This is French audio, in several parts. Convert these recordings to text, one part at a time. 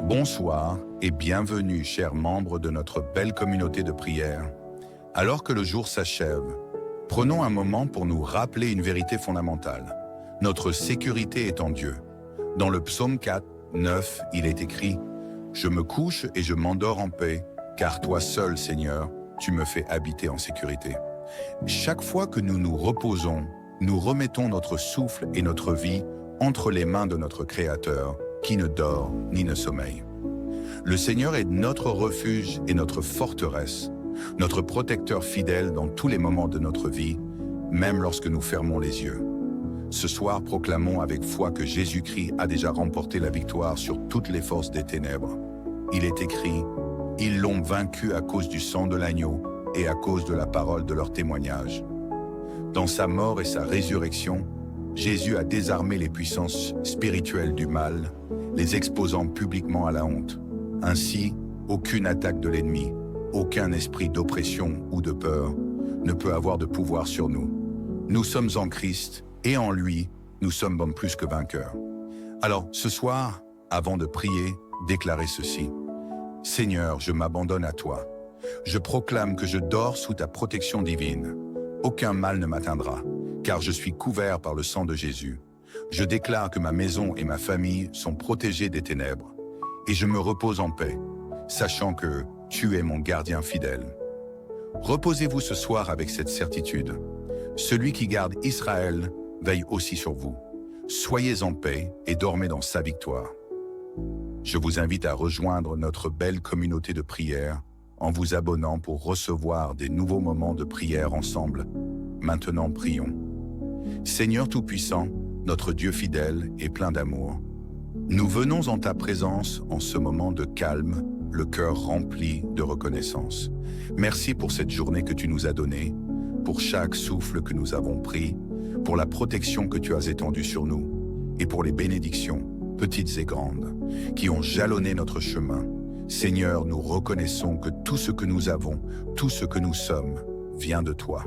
Bonsoir et bienvenue, chers membres de notre belle communauté de prière. Alors que le jour s'achève, prenons un moment pour nous rappeler une vérité fondamentale. Notre sécurité est en Dieu. Dans le psaume 4, 9, il est écrit « Je me couche et je m'endors en paix, car toi seul, Seigneur, tu me fais habiter en sécurité. » Chaque fois que nous nous reposons, nous remettons notre souffle et notre vie entre les mains de notre Créateur, qui ne dort ni ne sommeille. Le Seigneur est notre refuge et notre forteresse, notre protecteur fidèle dans tous les moments de notre vie, même lorsque nous fermons les yeux. Ce soir, proclamons avec foi que Jésus-Christ a déjà remporté la victoire sur toutes les forces des ténèbres. Il est écrit « Ils l'ont vaincu à cause du sang de l'agneau et à cause de la parole de leur témoignage. » Dans sa mort et sa résurrection, Jésus a désarmé les puissances spirituelles du mal, les exposant publiquement à la honte. Ainsi, aucune attaque de l'ennemi, aucun esprit d'oppression ou de peur ne peut avoir de pouvoir sur nous. Nous sommes en Christ et en lui, nous sommes plus que vainqueurs. Alors, ce soir, avant de prier, déclarez ceci. « Seigneur, je m'abandonne à toi. Je proclame que je dors sous ta protection divine. Aucun mal ne m'atteindra, car je suis couvert par le sang de Jésus. Je déclare que ma maison et ma famille sont protégées des ténèbres, et je me repose en paix, sachant que tu es mon gardien fidèle. » Reposez-vous ce soir avec cette certitude. Celui qui garde Israël veille aussi sur vous. Soyez en paix et dormez dans sa victoire. Je vous invite à rejoindre notre belle communauté de prière en vous abonnant pour recevoir des nouveaux moments de prière ensemble. Maintenant, prions. Seigneur Tout-Puissant, notre Dieu fidèle et plein d'amour, nous venons en ta présence en ce moment de calme, le cœur rempli de reconnaissance. Merci pour cette journée que tu nous as donnée, pour chaque souffle que nous avons pris, pour la protection que tu as étendue sur nous, et pour les bénédictions, petites et grandes, qui ont jalonné notre chemin. Seigneur, nous reconnaissons que tout ce que nous avons, tout ce que nous sommes, vient de toi.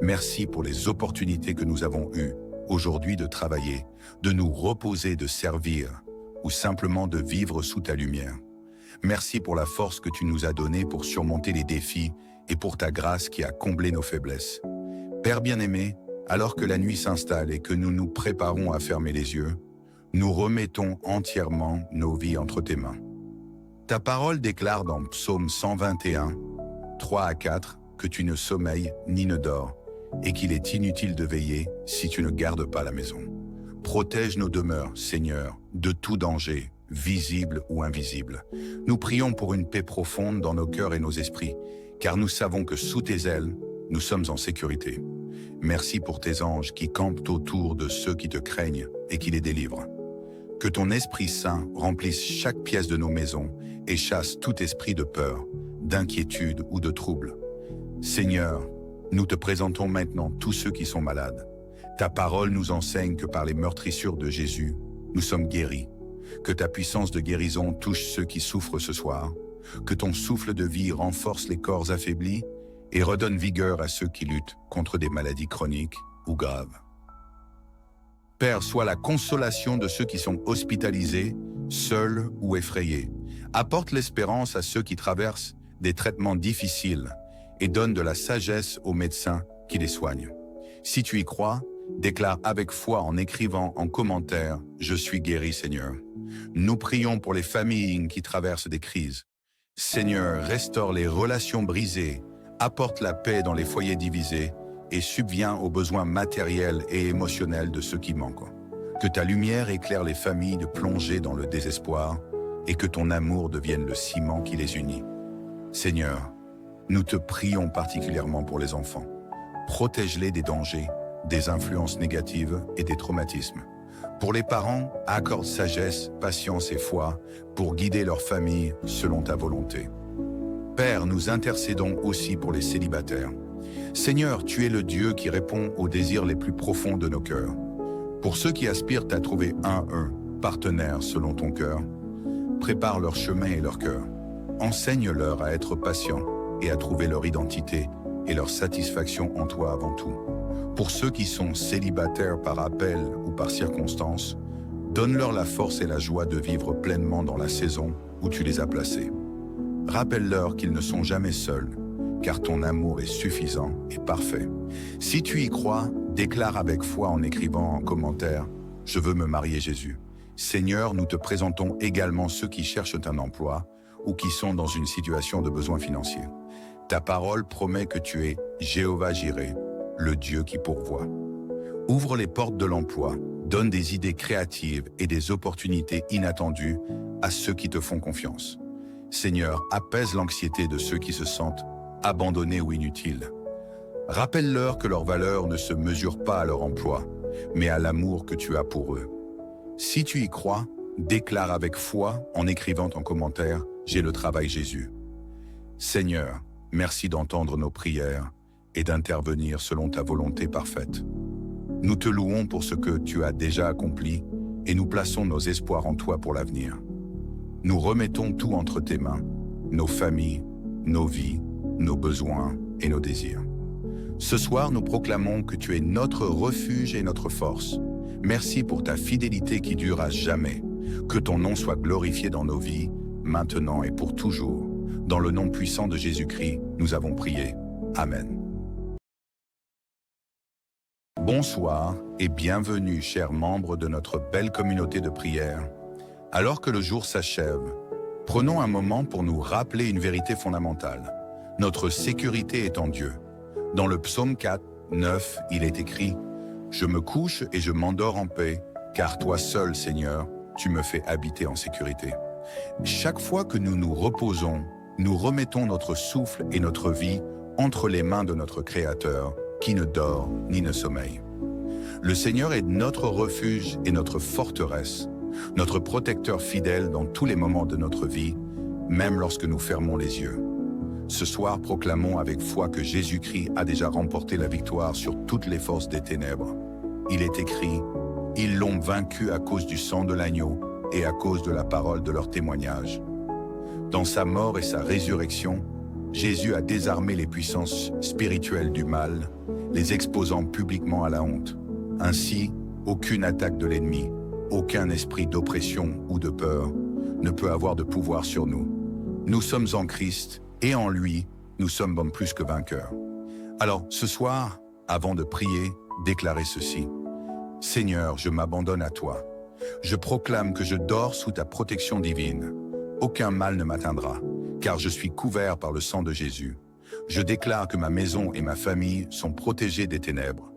Merci pour les opportunités que nous avons eues aujourd'hui de travailler, de nous reposer, de servir, ou simplement de vivre sous ta lumière. Merci pour la force que tu nous as donnée pour surmonter les défis et pour ta grâce qui a comblé nos faiblesses. Père bien-aimé, alors que la nuit s'installe et que nous nous préparons à fermer les yeux, nous remettons entièrement nos vies entre tes mains. Ta parole déclare dans Psaume 121, 3 à 4, que tu ne sommeilles ni ne dors, et qu'il est inutile de veiller si tu ne gardes pas la maison. Protège nos demeures, Seigneur, de tout danger, visible ou invisible. Nous prions pour une paix profonde dans nos cœurs et nos esprits, car nous savons que sous tes ailes, nous sommes en sécurité. Merci pour tes anges qui campent autour de ceux qui te craignent et qui les délivrent. Que ton Esprit Saint remplisse chaque pièce de nos maisons et chasse tout esprit de peur, d'inquiétude ou de trouble. Seigneur, nous te présentons maintenant tous ceux qui sont malades. Ta parole nous enseigne que par les meurtrissures de Jésus, nous sommes guéris. Que ta puissance de guérison touche ceux qui souffrent ce soir. Que ton souffle de vie renforce les corps affaiblis et redonne vigueur à ceux qui luttent contre des maladies chroniques ou graves. Père, sois la consolation de ceux qui sont hospitalisés, seuls ou effrayés. Apporte l'espérance à ceux qui traversent des traitements difficiles et donne de la sagesse aux médecins qui les soignent. Si tu y crois, déclare avec foi en écrivant en commentaire « Je suis guéri, Seigneur ». Nous prions pour les familles qui traversent des crises. Seigneur, restaure les relations brisées, apporte la paix dans les foyers divisés et subviens aux besoins matériels et émotionnels de ceux qui manquent. Que ta lumière éclaire les familles de plonger dans le désespoir et que ton amour devienne le ciment qui les unit. Seigneur, nous te prions particulièrement pour les enfants. Protège-les des dangers, des influences négatives et des traumatismes. Pour les parents, accorde sagesse, patience et foi pour guider leur famille selon ta volonté. Père, nous intercédons aussi pour les célibataires. Seigneur, tu es le Dieu qui répond aux désirs les plus profonds de nos cœurs. Pour ceux qui aspirent à trouver un partenaire selon ton cœur, prépare leur chemin et leur cœur. Enseigne-leur à être patients et à trouver leur identité et leur satisfaction en toi avant tout. Pour ceux qui sont célibataires par appel ou par circonstance, Donne-leur la force et la joie de vivre pleinement dans la saison où tu les as placés. Rappelle-leur qu'ils ne sont jamais seuls, car ton amour est suffisant et parfait. Si tu y crois, déclare avec foi en écrivant en commentaire « Je veux me marier Jésus ». Seigneur, nous te présentons également ceux qui cherchent un emploi ou qui sont dans une situation de besoin financier. Ta parole promet que tu es Jéhovah Jireh, le Dieu qui pourvoit. Ouvre les portes de l'emploi, donne des idées créatives et des opportunités inattendues à ceux qui te font confiance. Seigneur, apaise l'anxiété de ceux qui se sentent abandonnés ou inutiles. Rappelle-leur que leur valeur ne se mesure pas à leur emploi, mais à l'amour que tu as pour eux. Si tu y crois, déclare avec foi en écrivant en commentaire « J'ai le travail Jésus ». Seigneur, merci d'entendre nos prières et d'intervenir selon ta volonté parfaite. Nous te louons pour ce que tu as déjà accompli et nous plaçons nos espoirs en toi pour l'avenir. Nous remettons tout entre tes mains, nos familles, nos vies, nos besoins et nos désirs. Ce soir, nous proclamons que tu es notre refuge et notre force. Merci pour ta fidélité qui dure à jamais. Que ton nom soit glorifié dans nos vies, maintenant et pour toujours. Dans le nom puissant de Jésus-Christ, nous avons prié. Amen. Bonsoir et bienvenue, chers membres de notre belle communauté de prière. Alors que le jour s'achève, prenons un moment pour nous rappeler une vérité fondamentale. Notre sécurité est en Dieu. Dans le psaume 4, 9, il est écrit « Je me couche et je m'endors en paix, car toi seul, Seigneur, tu me fais habiter en sécurité. » Chaque fois que nous nous reposons, nous remettons notre souffle et notre vie entre les mains de notre Créateur, qui ne dort ni ne sommeille. Le Seigneur est notre refuge et notre forteresse, notre protecteur fidèle dans tous les moments de notre vie, même lorsque nous fermons les yeux. Ce soir, proclamons avec foi que Jésus-Christ a déjà remporté la victoire sur toutes les forces des ténèbres. Il est écrit « Ils l'ont vaincu à cause du sang de l'agneau et à cause de la parole de leur témoignage. » Dans sa mort et sa résurrection, Jésus a désarmé les puissances spirituelles du mal, les exposant publiquement à la honte. Ainsi, aucune attaque de l'ennemi, aucun esprit d'oppression ou de peur ne peut avoir de pouvoir sur nous. Nous sommes en Christ et en lui, nous sommes plus que vainqueurs. Alors, ce soir, avant de prier, déclarez ceci. « Seigneur, je m'abandonne à toi. Je proclame que je dors sous ta protection divine. Aucun mal ne m'atteindra, car je suis couvert par le sang de Jésus. Je déclare que ma maison et ma famille sont protégées des ténèbres,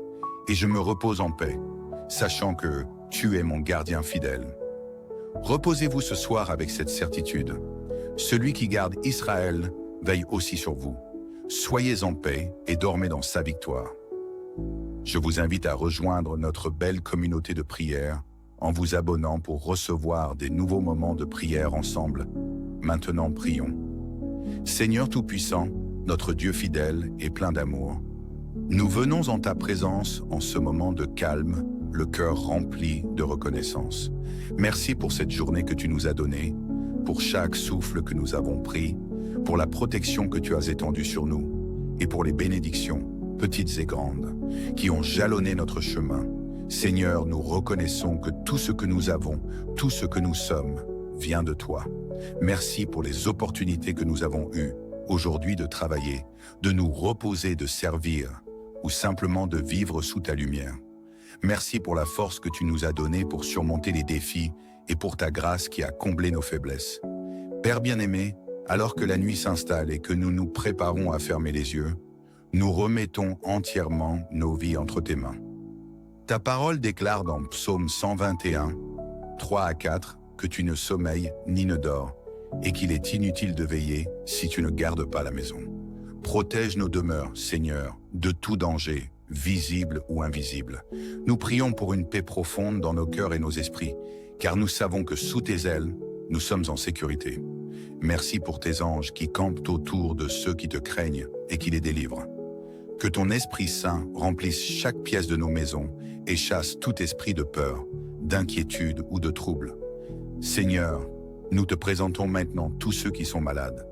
et je me repose en paix, sachant que tu es mon gardien fidèle. » Reposez-vous ce soir avec cette certitude. Celui qui garde Israël veille aussi sur vous. Soyez en paix et dormez dans sa victoire. Je vous invite à rejoindre notre belle communauté de prière en vous abonnant pour recevoir des nouveaux moments de prière ensemble. Maintenant, prions. Seigneur Tout-Puissant, notre Dieu fidèle et plein d'amour, nous venons en ta présence en ce moment de calme, le cœur rempli de reconnaissance. Merci pour cette journée que tu nous as donnée, pour chaque souffle que nous avons pris, pour la protection que tu as étendue sur nous, et pour les bénédictions, petites et grandes, qui ont jalonné notre chemin. Seigneur, nous reconnaissons que tout ce que nous avons, tout ce que nous sommes, vient de toi. Merci pour les opportunités que nous avons eues aujourd'hui de travailler, de nous reposer, de servir, ou simplement de vivre sous ta lumière. Merci pour la force que tu nous as donnée pour surmonter les défis et pour ta grâce qui a comblé nos faiblesses. Père bien-aimé, alors que la nuit s'installe et que nous nous préparons à fermer les yeux, nous remettons entièrement nos vies entre tes mains. Ta parole déclare dans Psaume 121, 3 à 4, que tu ne sommeilles ni ne dors, et qu'il est inutile de veiller si tu ne gardes pas la maison. Protège nos demeures, Seigneur, de tout danger, visible ou invisible. Nous prions pour une paix profonde dans nos cœurs et nos esprits, car nous savons que sous tes ailes, nous sommes en sécurité. Merci pour tes anges qui campent autour de ceux qui te craignent et qui les délivrent. Que ton Esprit Saint remplisse chaque pièce de nos maisons et chasse tout esprit de peur, d'inquiétude ou de trouble. Seigneur, nous te présentons maintenant tous ceux qui sont malades.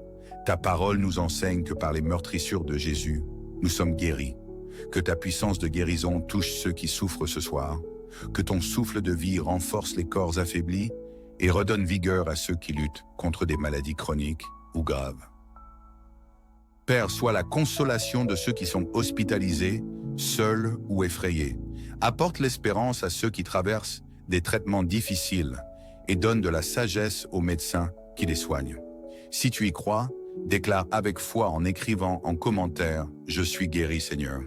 Ta parole nous enseigne que par les meurtrissures de Jésus, nous sommes guéris. Que ta puissance de guérison touche ceux qui souffrent ce soir. Que ton souffle de vie renforce les corps affaiblis et redonne vigueur à ceux qui luttent contre des maladies chroniques ou graves. Père, sois la consolation de ceux qui sont hospitalisés, seuls ou effrayés. Apporte l'espérance à ceux qui traversent des traitements difficiles et donne de la sagesse aux médecins qui les soignent. Si tu y crois, déclare avec foi en écrivant en commentaire « Je suis guéri, Seigneur ».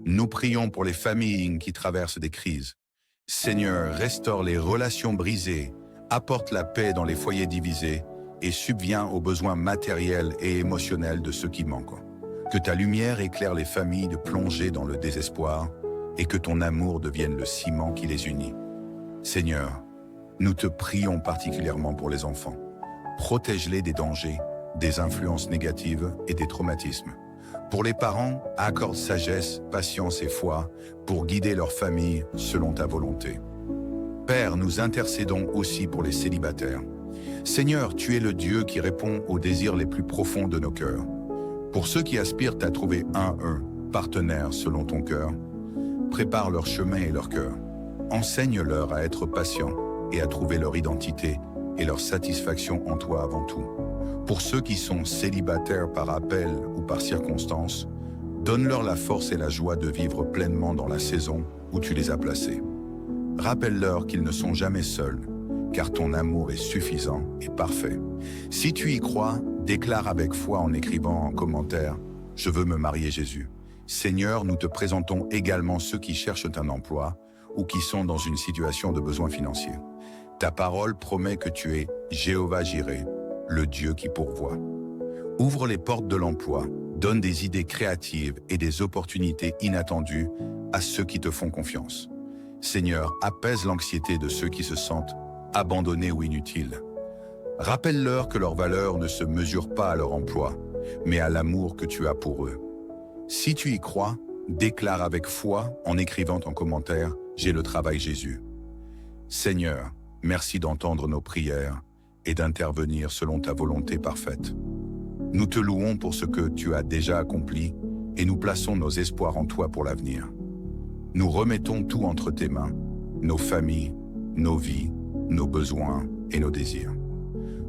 Nous prions pour les familles qui traversent des crises. Seigneur, restaure les relations brisées, apporte la paix dans les foyers divisés et subviens aux besoins matériels et émotionnels de ceux qui manquent. Que ta lumière éclaire les familles de plonger dans le désespoir et que ton amour devienne le ciment qui les unit. Seigneur, nous te prions particulièrement pour les enfants. Protège-les des dangers, des influences négatives et des traumatismes. Pour les parents, accorde sagesse, patience et foi pour guider leur famille selon ta volonté. Père, nous intercédons aussi pour les célibataires. Seigneur, tu es le Dieu qui répond aux désirs les plus profonds de nos cœurs. Pour ceux qui aspirent à trouver un partenaire selon ton cœur, prépare leur chemin et leur cœur. Enseigne-leur à être patients et à trouver leur identité et leur satisfaction en toi avant tout. Pour ceux qui sont célibataires par appel ou par circonstance, donne-leur la force et la joie de vivre pleinement dans la saison où tu les as placés. Rappelle-leur qu'ils ne sont jamais seuls, car ton amour est suffisant et parfait. Si tu y crois, déclare avec foi en écrivant en commentaire « Je veux me marier Jésus ». Seigneur, nous te présentons également ceux qui cherchent un emploi ou qui sont dans une situation de besoin financier. Ta parole promet que tu es Jéhovah Jireh, le Dieu qui pourvoit. Ouvre les portes de l'emploi, donne des idées créatives et des opportunités inattendues à ceux qui te font confiance. Seigneur, apaise l'anxiété de ceux qui se sentent abandonnés ou inutiles. Rappelle-leur que leur valeur ne se mesure pas à leur emploi, mais à l'amour que tu as pour eux. Si tu y crois, déclare avec foi en écrivant en commentaire « J'ai le travail Jésus ». Seigneur, merci d'entendre nos prières et d'intervenir selon ta volonté parfaite. Nous te louons pour ce que tu as déjà accompli et nous plaçons nos espoirs en toi pour l'avenir. Nous remettons tout entre tes mains, nos familles, nos vies, nos besoins et nos désirs.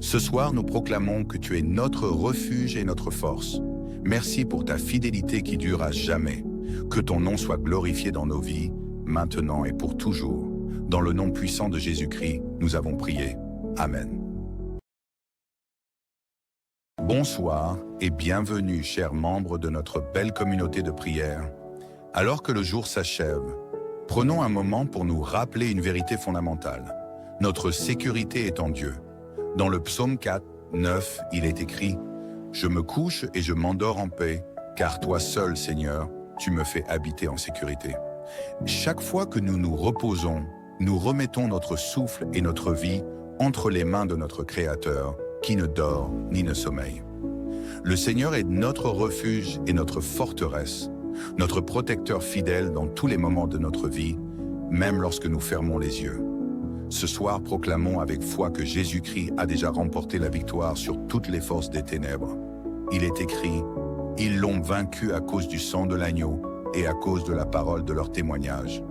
Ce soir, nous proclamons que tu es notre refuge et notre force. Merci pour ta fidélité qui dure à jamais. Que ton nom soit glorifié dans nos vies, maintenant et pour toujours. Dans le nom puissant de Jésus-Christ, nous avons prié. Amen. Bonsoir et bienvenue, chers membres de notre belle communauté de prière. Alors que le jour s'achève, prenons un moment pour nous rappeler une vérité fondamentale. Notre sécurité est en Dieu. Dans le psaume 4, 9, il est écrit « Je me couche et je m'endors en paix, car toi seul, Seigneur, tu me fais habiter en sécurité. » Chaque fois que nous nous reposons, nous remettons notre souffle et notre vie entre les mains de notre Créateur, qui ne dort ni ne sommeille. Le Seigneur est notre refuge et notre forteresse, notre protecteur fidèle dans tous les moments de notre vie, même lorsque nous fermons les yeux. Ce soir, proclamons avec foi que Jésus-Christ a déjà remporté la victoire sur toutes les forces des ténèbres. Il est écrit « Ils l'ont vaincu à cause du sang de l'agneau et à cause de la parole de leur témoignage. »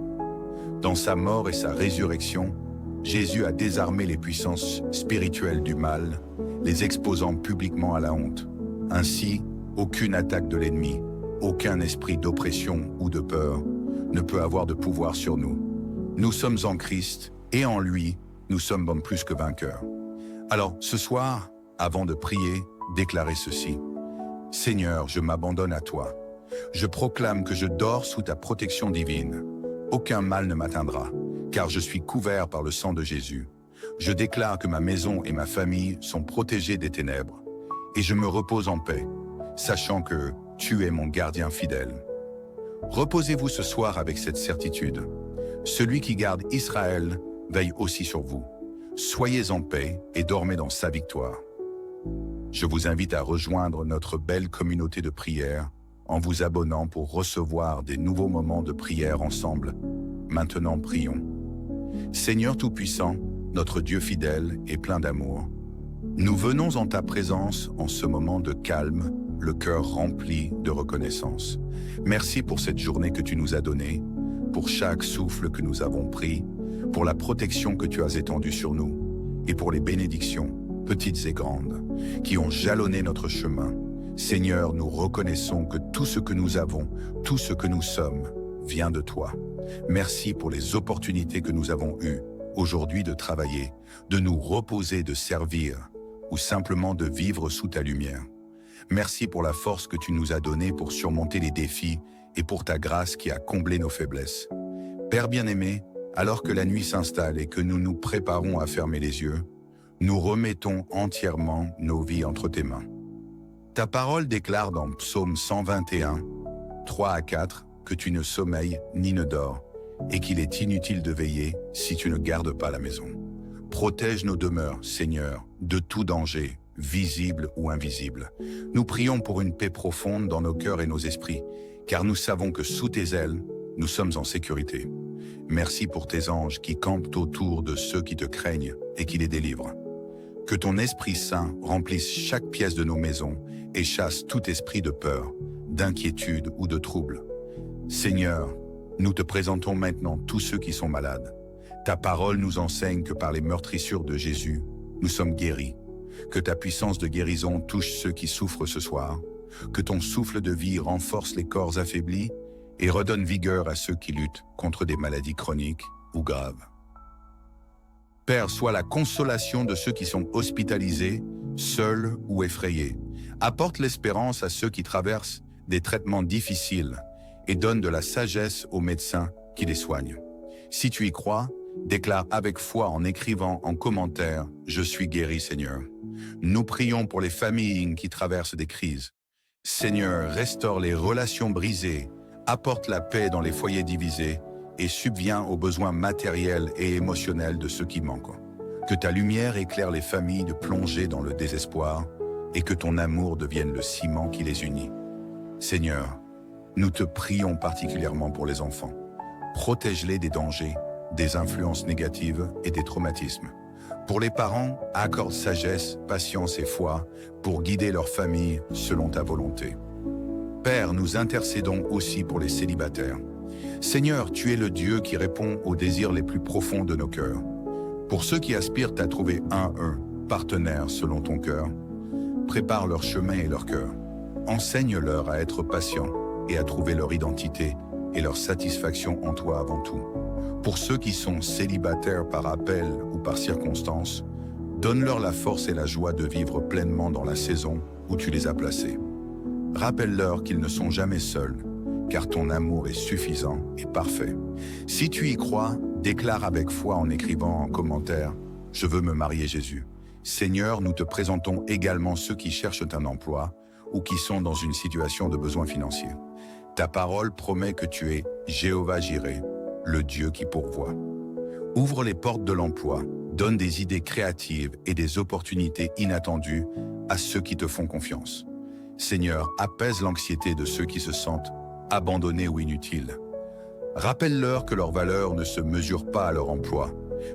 Dans sa mort et sa résurrection, Jésus a désarmé les puissances spirituelles du mal, les exposant publiquement à la honte. Ainsi, aucune attaque de l'ennemi, aucun esprit d'oppression ou de peur ne peut avoir de pouvoir sur nous. Nous sommes en Christ et en lui, nous sommes plus que vainqueurs. Alors, ce soir, avant de prier, déclarez ceci. « Seigneur, je m'abandonne à toi. Je proclame que je dors sous ta protection divine. Aucun mal ne m'atteindra, car je suis couvert par le sang de Jésus. Je déclare que ma maison et ma famille sont protégées des ténèbres, et je me repose en paix, sachant que tu es mon gardien fidèle. » Reposez-vous ce soir avec cette certitude. Celui qui garde Israël veille aussi sur vous. Soyez en paix et dormez dans sa victoire. Je vous invite à rejoindre notre belle communauté de prière en vous abonnant pour recevoir des nouveaux moments de prière ensemble. Maintenant, prions. Seigneur Tout-Puissant, notre Dieu fidèle et plein d'amour, nous venons en ta présence en ce moment de calme, le cœur rempli de reconnaissance. Merci pour cette journée que tu nous as donnée. pour chaque souffle que nous avons pris, pour la protection que tu as étendue sur nous, et pour les bénédictions, petites et grandes, qui ont jalonné notre chemin. Seigneur, nous reconnaissons que tout ce que nous avons, tout ce que nous sommes, vient de toi. Merci pour les opportunités que nous avons eues aujourd'hui de travailler, de nous reposer, de servir, ou simplement de vivre sous ta lumière. Merci pour la force que tu nous as donnée pour surmonter les défis et pour ta grâce qui a comblé nos faiblesses. Père bien-aimé, alors que la nuit s'installe et que nous nous préparons à fermer les yeux, nous remettons entièrement nos vies entre tes mains. Ta parole déclare dans Psaume 121, 3 à 4, que tu ne sommeilles ni ne dors, et qu'il est inutile de veiller si tu ne gardes pas la maison. Protège nos demeures, Seigneur, de tout danger, visible ou invisible. Nous prions pour une paix profonde dans nos cœurs et nos esprits, car nous savons que sous tes ailes, nous sommes en sécurité. Merci pour tes anges qui campent autour de ceux qui te craignent et qui les délivrent. Que ton Esprit Saint remplisse chaque pièce de nos maisons et chasse tout esprit de peur, d'inquiétude ou de trouble. Seigneur, nous te présentons maintenant tous ceux qui sont malades. Ta parole nous enseigne que par les meurtrissures de Jésus, nous sommes guéris. Que ta puissance de guérison touche ceux qui souffrent ce soir. Que ton souffle de vie renforce les corps affaiblis et redonne vigueur à ceux qui luttent contre des maladies chroniques ou graves. Père, sois la consolation de ceux qui sont hospitalisés, seuls ou effrayés. Apporte l'espérance à ceux qui traversent des traitements difficiles et donne de la sagesse aux médecins qui les soignent. Si tu y crois, déclare avec foi en écrivant en commentaire « Je suis guéri, Seigneur ». Nous prions pour les familles qui traversent des crises. Seigneur, restaure les relations brisées, apporte la paix dans les foyers divisés et subviens aux besoins matériels et émotionnels de ceux qui manquent. Que ta lumière éclaire les familles de plonger dans le désespoir et que ton amour devienne le ciment qui les unit. Seigneur, nous te prions particulièrement pour les enfants. Protège-les des dangers, des influences négatives et des traumatismes. Pour les parents, accorde sagesse, patience et foi pour guider leur famille selon ta volonté. Père, nous intercédons aussi pour les célibataires. Seigneur, tu es le Dieu qui répond aux désirs les plus profonds de nos cœurs. Pour ceux qui aspirent à trouver un partenaire selon ton cœur, prépare leur chemin et leur cœur. Enseigne-leur à être patients et à trouver leur identité et leur satisfaction en toi avant tout. Pour ceux qui sont célibataires par appel ou par circonstance, donne-leur la force et la joie de vivre pleinement dans la saison où tu les as placés. Rappelle-leur qu'ils ne sont jamais seuls, car ton amour est suffisant et parfait. Si tu y crois, déclare avec foi en écrivant en commentaire « Je veux me marier Jésus ». Seigneur, nous te présentons également ceux qui cherchent un emploi ou qui sont dans une situation de besoin financier. Ta parole promet que tu es Jéhovah Jireh, le Dieu qui pourvoit. Ouvre les portes de l'emploi, donne des idées créatives et des opportunités inattendues à ceux qui te font confiance. Seigneur, apaise l'anxiété de ceux qui se sentent abandonnés ou inutiles. Rappelle-leur que leur valeur ne se mesure pas à leur emploi,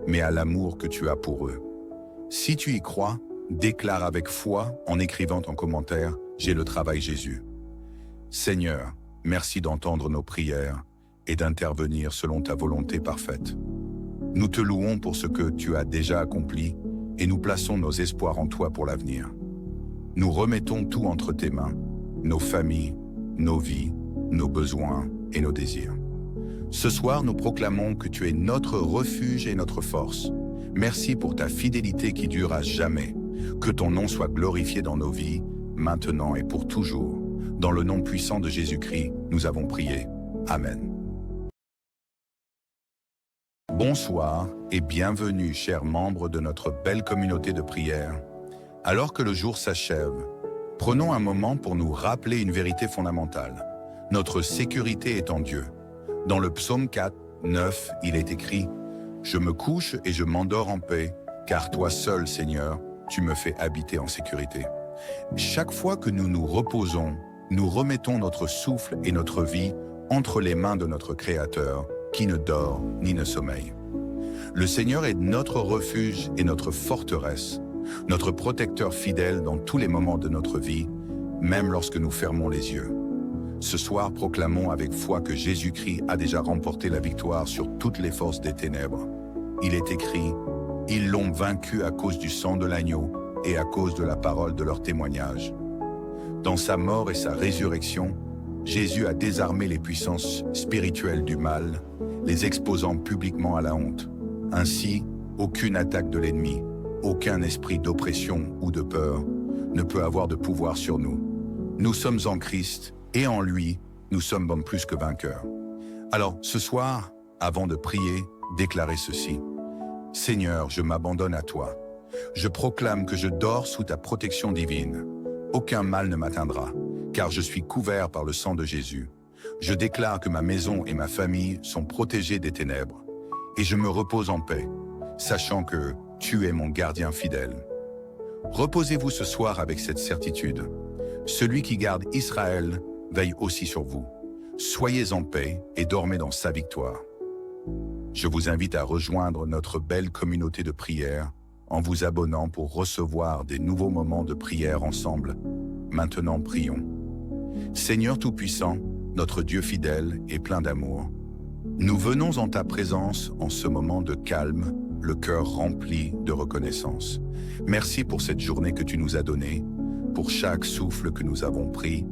mais à l'amour que tu as pour eux. Si tu y crois, déclare avec foi en écrivant en commentaire « J'ai le travail Jésus ». Seigneur, merci d'entendre nos prières et d'intervenir selon ta volonté parfaite. Nous te louons pour ce que tu as déjà accompli et nous plaçons nos espoirs en toi pour l'avenir. Nous remettons tout entre tes mains, nos familles, nos vies, nos besoins et nos désirs. Ce soir, nous proclamons que tu es notre refuge et notre force. Merci pour ta fidélité qui dure à jamais. Que ton nom soit glorifié dans nos vies, maintenant et pour toujours. Dans le nom puissant de Jésus-Christ, nous avons prié. Amen. Bonsoir et bienvenue, chers membres de notre belle communauté de prière. Alors que le jour s'achève, prenons un moment pour nous rappeler une vérité fondamentale. Notre sécurité est en Dieu. Dans le psaume 4, 9, il est écrit « Je me couche et je m'endors en paix, car toi seul, Seigneur, tu me fais habiter en sécurité. » Chaque fois que nous nous reposons, nous remettons notre souffle et notre vie entre les mains de notre Créateur, qui ne dort ni ne sommeille. Le Seigneur est notre refuge et notre forteresse, notre protecteur fidèle dans tous les moments de notre vie, même lorsque nous fermons les yeux. Ce soir, proclamons avec foi que Jésus-Christ a déjà remporté la victoire sur toutes les forces des ténèbres. Il est écrit, « Ils l'ont vaincu à cause du sang de l'agneau et à cause de la parole de leur témoignage. » Dans sa mort et sa résurrection, Jésus a désarmé les puissances spirituelles du mal, les exposant publiquement à la honte. Ainsi, aucune attaque de l'ennemi, aucun esprit d'oppression ou de peur ne peut avoir de pouvoir sur nous. Nous sommes en Christ et en lui, nous sommes plus que vainqueurs. Alors, ce soir, avant de prier, déclarez ceci. « Seigneur, je m'abandonne à toi. Je proclame que je dors sous ta protection divine. Aucun mal ne m'atteindra, car je suis couvert par le sang de Jésus. Je déclare que ma maison et ma famille sont protégées des ténèbres, et je me repose en paix, sachant que tu es mon gardien fidèle. » Reposez-vous ce soir avec cette certitude. Celui qui garde Israël veille aussi sur vous. Soyez en paix et dormez dans sa victoire. Je vous invite à rejoindre notre belle communauté de prière en vous abonnant pour recevoir des nouveaux moments de prière ensemble. Maintenant, prions. Seigneur Tout-Puissant, notre Dieu fidèle et plein d'amour, nous venons en ta présence en ce moment de calme, le cœur rempli de reconnaissance. Merci pour cette journée que tu nous as donnée, pour chaque souffle que nous avons pris,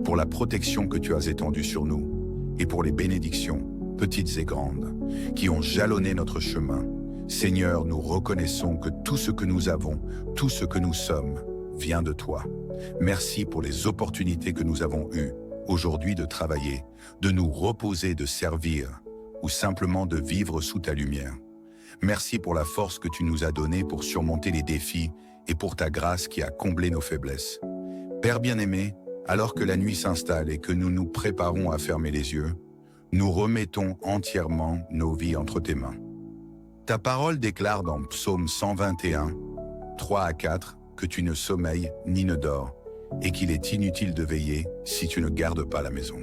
pour la protection que tu as étendue sur nous, et pour les bénédictions, petites et grandes, qui ont jalonné notre chemin. Seigneur, nous reconnaissons que tout ce que nous avons, tout ce que nous sommes, vient de toi. Merci pour les opportunités que nous avons eues aujourd'hui de travailler, de nous reposer, de servir, ou simplement de vivre sous ta lumière. Merci pour la force que tu nous as donnée pour surmonter les défis et pour ta grâce qui a comblé nos faiblesses. Père bien-aimé, alors que la nuit s'installe et que nous nous préparons à fermer les yeux, nous remettons entièrement nos vies entre tes mains. Ta parole déclare dans Psaume 121, 3 à 4, que tu ne sommeilles ni ne dors, et qu'il est inutile de veiller si tu ne gardes pas la maison.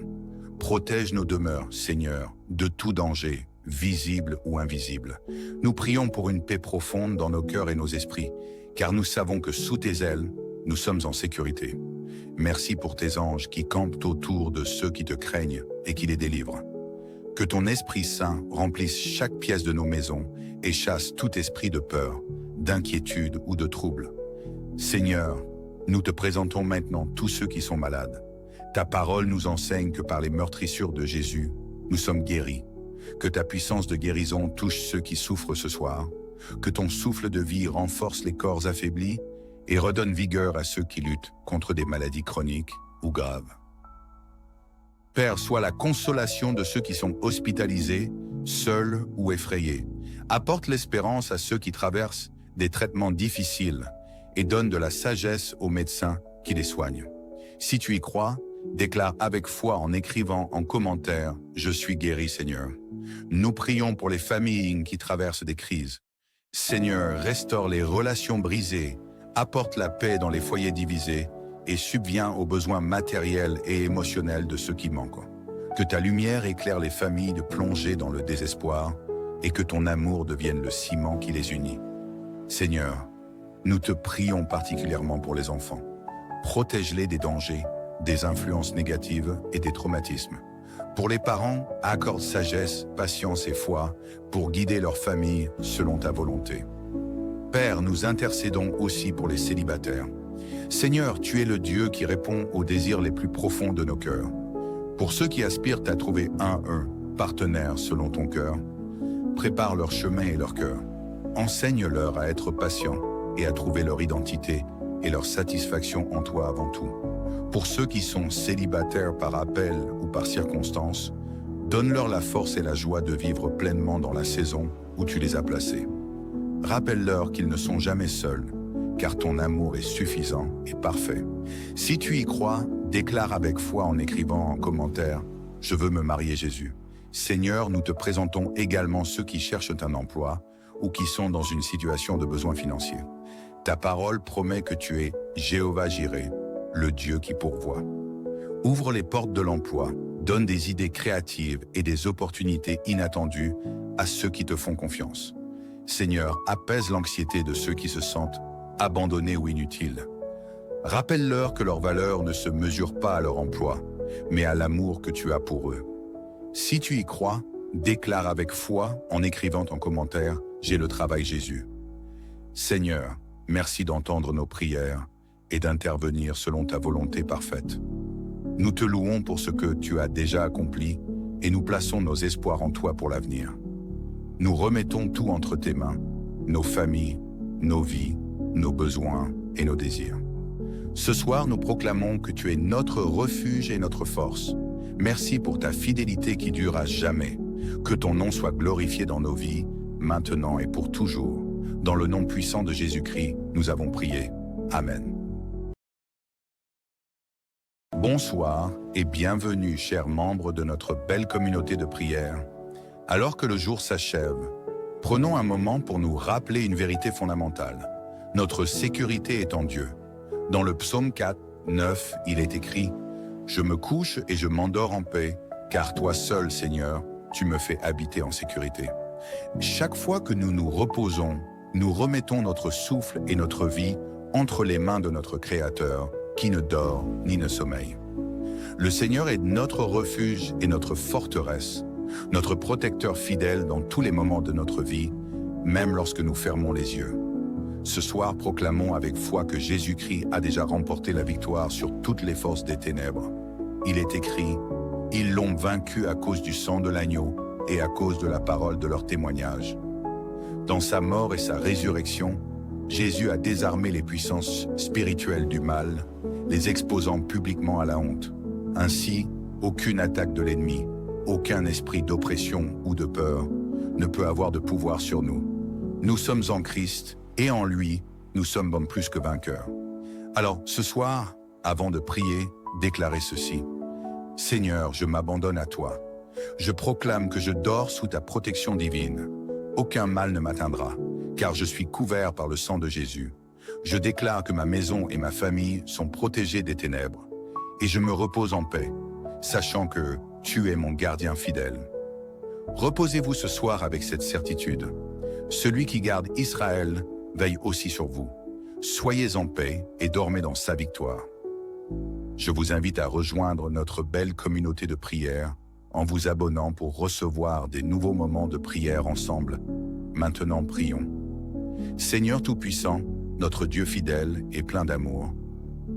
Protège nos demeures, Seigneur, de tout danger, visible ou invisible. Nous prions pour une paix profonde dans nos cœurs et nos esprits, car nous savons que sous tes ailes, nous sommes en sécurité. Merci pour tes anges qui campent autour de ceux qui te craignent et qui les délivrent. Que ton Esprit Saint remplisse chaque pièce de nos maisons et chasse tout esprit de peur, d'inquiétude ou de trouble. Seigneur, nous te présentons maintenant tous ceux qui sont malades. Ta parole nous enseigne que par les meurtrissures de Jésus, nous sommes guéris. Que ta puissance de guérison touche ceux qui souffrent ce soir. Que ton souffle de vie renforce les corps affaiblis et redonne vigueur à ceux qui luttent contre des maladies chroniques ou graves. Père, sois la consolation de ceux qui sont hospitalisés, seuls ou effrayés. Apporte l'espérance à ceux qui traversent des traitements difficiles et donne de la sagesse aux médecins qui les soignent. Si tu y crois, déclare avec foi en écrivant en commentaire « Je suis guéri, Seigneur ». Nous prions pour les familles qui traversent des crises. Seigneur, restaure les relations brisées, apporte la paix dans les foyers divisés et subviens aux besoins matériels et émotionnels de ceux qui manquent. Que ta lumière éclaire les familles de plonger dans le désespoir et que ton amour devienne le ciment qui les unit. Seigneur, nous te prions particulièrement pour les enfants. Protège-les des dangers, des influences négatives et des traumatismes. Pour les parents, accorde sagesse, patience et foi pour guider leur famille selon ta volonté. Père, nous intercédons aussi pour les célibataires. Seigneur, tu es le Dieu qui répond aux désirs les plus profonds de nos cœurs. Pour ceux qui aspirent à trouver un partenaire selon ton cœur, prépare leur chemin et leur cœur. Enseigne-leur à être patients et à trouver leur identité et leur satisfaction en toi avant tout. Pour ceux qui sont célibataires par appel ou par circonstance, donne-leur la force et la joie de vivre pleinement dans la saison où tu les as placés. Rappelle-leur qu'ils ne sont jamais seuls, car ton amour est suffisant et parfait. Si tu y crois, déclare avec foi en écrivant en commentaire « Je veux me marier Jésus ». Seigneur, nous te présentons également ceux qui cherchent un emploi ou qui sont dans une situation de besoin financier. Ta parole promet que tu es Jéhovah Jireh, le Dieu qui pourvoit. Ouvre les portes de l'emploi, donne des idées créatives et des opportunités inattendues à ceux qui te font confiance. Seigneur, apaise l'anxiété de ceux qui se sentent abandonnés ou inutiles. Rappelle-leur que leur valeur ne se mesure pas à leur emploi, mais à l'amour que tu as pour eux. Si tu y crois, déclare avec foi en écrivant en commentaire « J'ai le travail Jésus ». Seigneur, merci d'entendre nos prières et d'intervenir selon ta volonté parfaite. Nous te louons pour ce que tu as déjà accompli et nous plaçons nos espoirs en toi pour l'avenir. Nous remettons tout entre tes mains, nos familles, nos vies, nos besoins et nos désirs. Ce soir, nous proclamons que tu es notre refuge et notre force. Merci pour ta fidélité qui dure à jamais. Que ton nom soit glorifié dans nos vies, maintenant et pour toujours. Dans le nom puissant de Jésus-Christ, nous avons prié. Amen. Bonsoir et bienvenue, chers membres de notre belle communauté de prière. Alors que le jour s'achève, prenons un moment pour nous rappeler une vérité fondamentale. Notre sécurité est en Dieu. Dans le psaume 4, 9, il est écrit « Je me couche et je m'endors en paix, car toi seul, Seigneur, tu me fais habiter en sécurité. » Chaque fois que nous nous reposons, nous remettons notre souffle et notre vie entre les mains de notre Créateur, qui ne dort ni ne sommeille. Le Seigneur est notre refuge et notre forteresse, notre protecteur fidèle dans tous les moments de notre vie, même lorsque nous fermons les yeux. Ce soir, proclamons avec foi que Jésus-Christ a déjà remporté la victoire sur toutes les forces des ténèbres. Il est écrit « Ils l'ont vaincu à cause du sang de l'agneau et à cause de la parole de leur témoignage. » Dans sa mort et sa résurrection, Jésus a désarmé les puissances spirituelles du mal, les exposant publiquement à la honte. Ainsi, aucune attaque de l'ennemi, aucun esprit d'oppression ou de peur ne peut avoir de pouvoir sur nous. Nous sommes en Christ et en lui, nous sommes plus que vainqueurs. Alors, ce soir, avant de prier, déclarez ceci. « Seigneur, je m'abandonne à toi. Je proclame que je dors sous ta protection divine. Aucun mal ne m'atteindra, car je suis couvert par le sang de Jésus. Je déclare que ma maison et ma famille sont protégées des ténèbres, et je me repose en paix, sachant que tu es mon gardien fidèle. » Reposez-vous ce soir avec cette certitude. Celui qui garde Israël veille aussi sur vous. Soyez en paix et dormez dans sa victoire. Je vous invite à rejoindre notre belle communauté de prière en vous abonnant pour recevoir des nouveaux moments de prière ensemble. Maintenant, prions. Seigneur Tout-Puissant, notre Dieu fidèle et plein d'amour,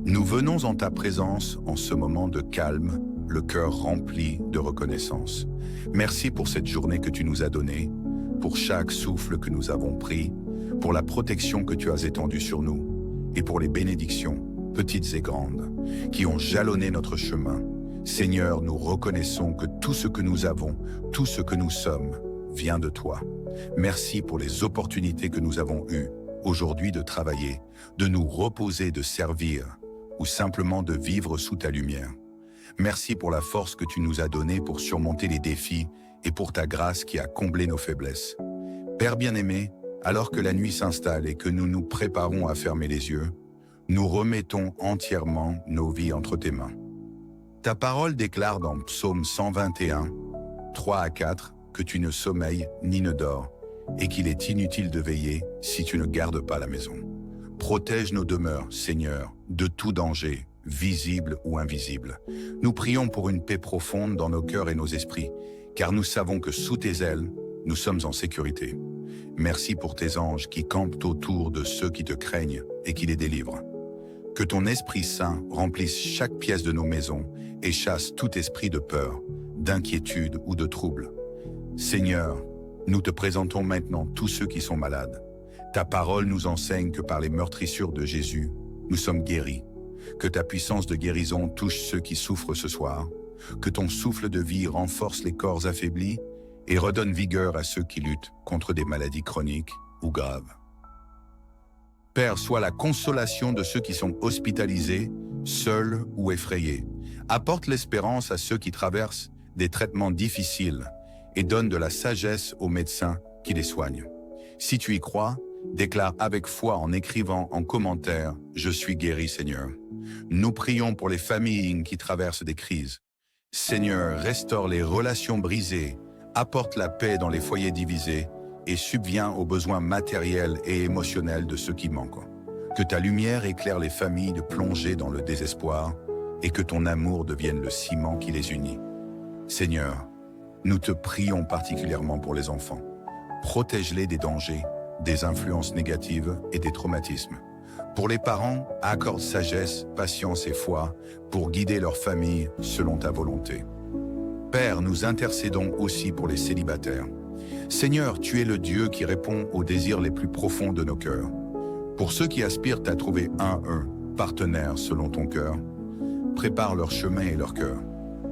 nous venons en ta présence en ce moment de calme, le cœur rempli de reconnaissance. Merci pour cette journée que tu nous as donnée, pour chaque souffle que nous avons pris, pour la protection que tu as étendue sur nous, et pour les bénédictions, petites et grandes, qui ont jalonné notre chemin. Seigneur, nous reconnaissons que tout ce que nous avons, tout ce que nous sommes, vient de toi. Merci pour les opportunités que nous avons eues aujourd'hui de travailler, de nous reposer, de servir, ou simplement de vivre sous ta lumière. Merci pour la force que tu nous as donnée pour surmonter les défis et pour ta grâce qui a comblé nos faiblesses. Père bien-aimé, alors que la nuit s'installe et que nous nous préparons à fermer les yeux, nous remettons entièrement nos vies entre tes mains. Ta parole déclare dans Psaume 121, 3 à 4, que tu ne sommeilles ni ne dors, et qu'il est inutile de veiller si tu ne gardes pas la maison. Protège nos demeures, Seigneur, de tout danger, visible ou invisible. Nous prions pour une paix profonde dans nos cœurs et nos esprits, car nous savons que sous tes ailes, nous sommes en sécurité. Merci pour tes anges qui campent autour de ceux qui te craignent et qui les délivrent. Que ton Esprit Saint remplisse chaque pièce de nos maisons et chasse tout esprit de peur, d'inquiétude ou de trouble. Seigneur, nous te présentons maintenant tous ceux qui sont malades. Ta parole nous enseigne que par les meurtrissures de Jésus, nous sommes guéris. Que ta puissance de guérison touche ceux qui souffrent ce soir. Que ton souffle de vie renforce les corps affaiblis et redonne vigueur à ceux qui luttent contre des maladies chroniques ou graves. Père, sois la consolation de ceux qui sont hospitalisés, seuls ou effrayés. Apporte l'espérance à ceux qui traversent des traitements difficiles et donne de la sagesse aux médecins qui les soignent. Si tu y crois, déclare avec foi en écrivant en commentaire « Je suis guéri, Seigneur ». Nous prions pour les familles qui traversent des crises. Seigneur, restaure les relations brisées, apporte la paix dans les foyers divisés et subviens aux besoins matériels et émotionnels de ceux qui manquent. Que ta lumière éclaire les familles de plonger dans le désespoir et que ton amour devienne le ciment qui les unit. Seigneur, nous te prions particulièrement pour les enfants. Protège-les des dangers, des influences négatives et des traumatismes. Pour les parents, accorde sagesse, patience et foi pour guider leur famille selon ta volonté. Père, nous intercédons aussi pour les célibataires. Seigneur, tu es le Dieu qui répond aux désirs les plus profonds de nos cœurs. Pour ceux qui aspirent à trouver un partenaire selon ton cœur, prépare leur chemin et leur cœur.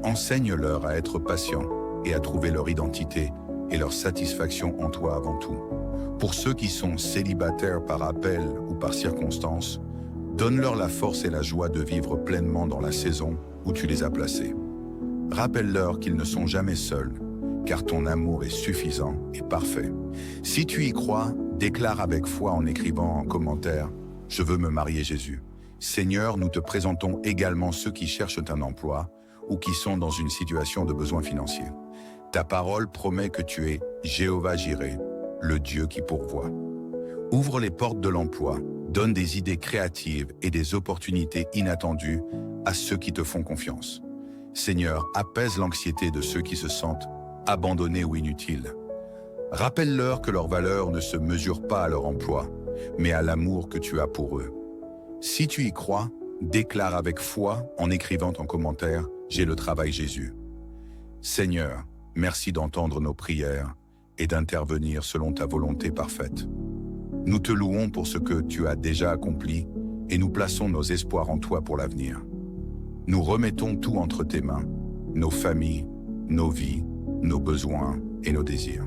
Enseigne-leur à être patients et à trouver leur identité et leur satisfaction en toi avant tout. Pour ceux qui sont célibataires par appel ou par circonstance, donne-leur la force et la joie de vivre pleinement dans la saison où tu les as placés. Rappelle-leur qu'ils ne sont jamais seuls, car ton amour est suffisant et parfait. Si tu y crois, déclare avec foi en écrivant en commentaire « Je veux me marier Jésus ». Seigneur, nous te présentons également ceux qui cherchent un emploi ou qui sont dans une situation de besoin financier. Ta parole promet que tu es Jéhovah Jireh, le Dieu qui pourvoit. Ouvre les portes de l'emploi, donne des idées créatives et des opportunités inattendues à ceux qui te font confiance. Seigneur, apaise l'anxiété de ceux qui se sentent abandonnés ou inutiles. Rappelle-leur que leur valeur ne se mesure pas à leur emploi, mais à l'amour que tu as pour eux. Si tu y crois, déclare avec foi en écrivant en commentaire « J'ai le travail Jésus ». Seigneur, merci d'entendre nos prières et d'intervenir selon ta volonté parfaite. Nous te louons pour ce que tu as déjà accompli et nous plaçons nos espoirs en toi pour l'avenir. Nous remettons tout entre tes mains, nos familles, nos vies, nos besoins et nos désirs.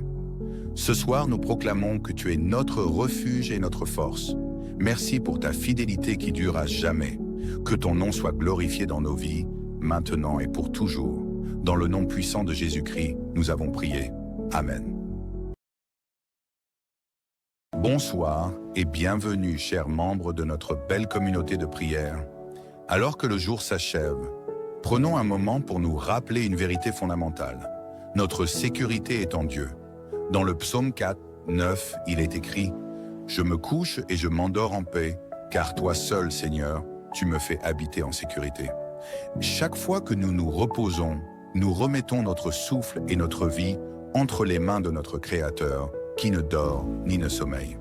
Ce soir, nous proclamons que tu es notre refuge et notre force. Merci pour ta fidélité qui dure à jamais. Que ton nom soit glorifié dans nos vies, maintenant et pour toujours. Dans le nom puissant de Jésus-Christ, nous avons prié. Amen. Bonsoir et bienvenue, chers membres de notre belle communauté de prière. Alors que le jour s'achève, prenons un moment pour nous rappeler une vérité fondamentale. Notre sécurité est en Dieu. Dans le psaume 4, 9, il est écrit « Je me couche et je m'endors en paix, car toi seul, Seigneur, tu me fais habiter en sécurité. » Chaque fois que nous nous reposons, nous remettons notre souffle et notre vie entre les mains de notre Créateur, qui ne dort ni ne sommeille.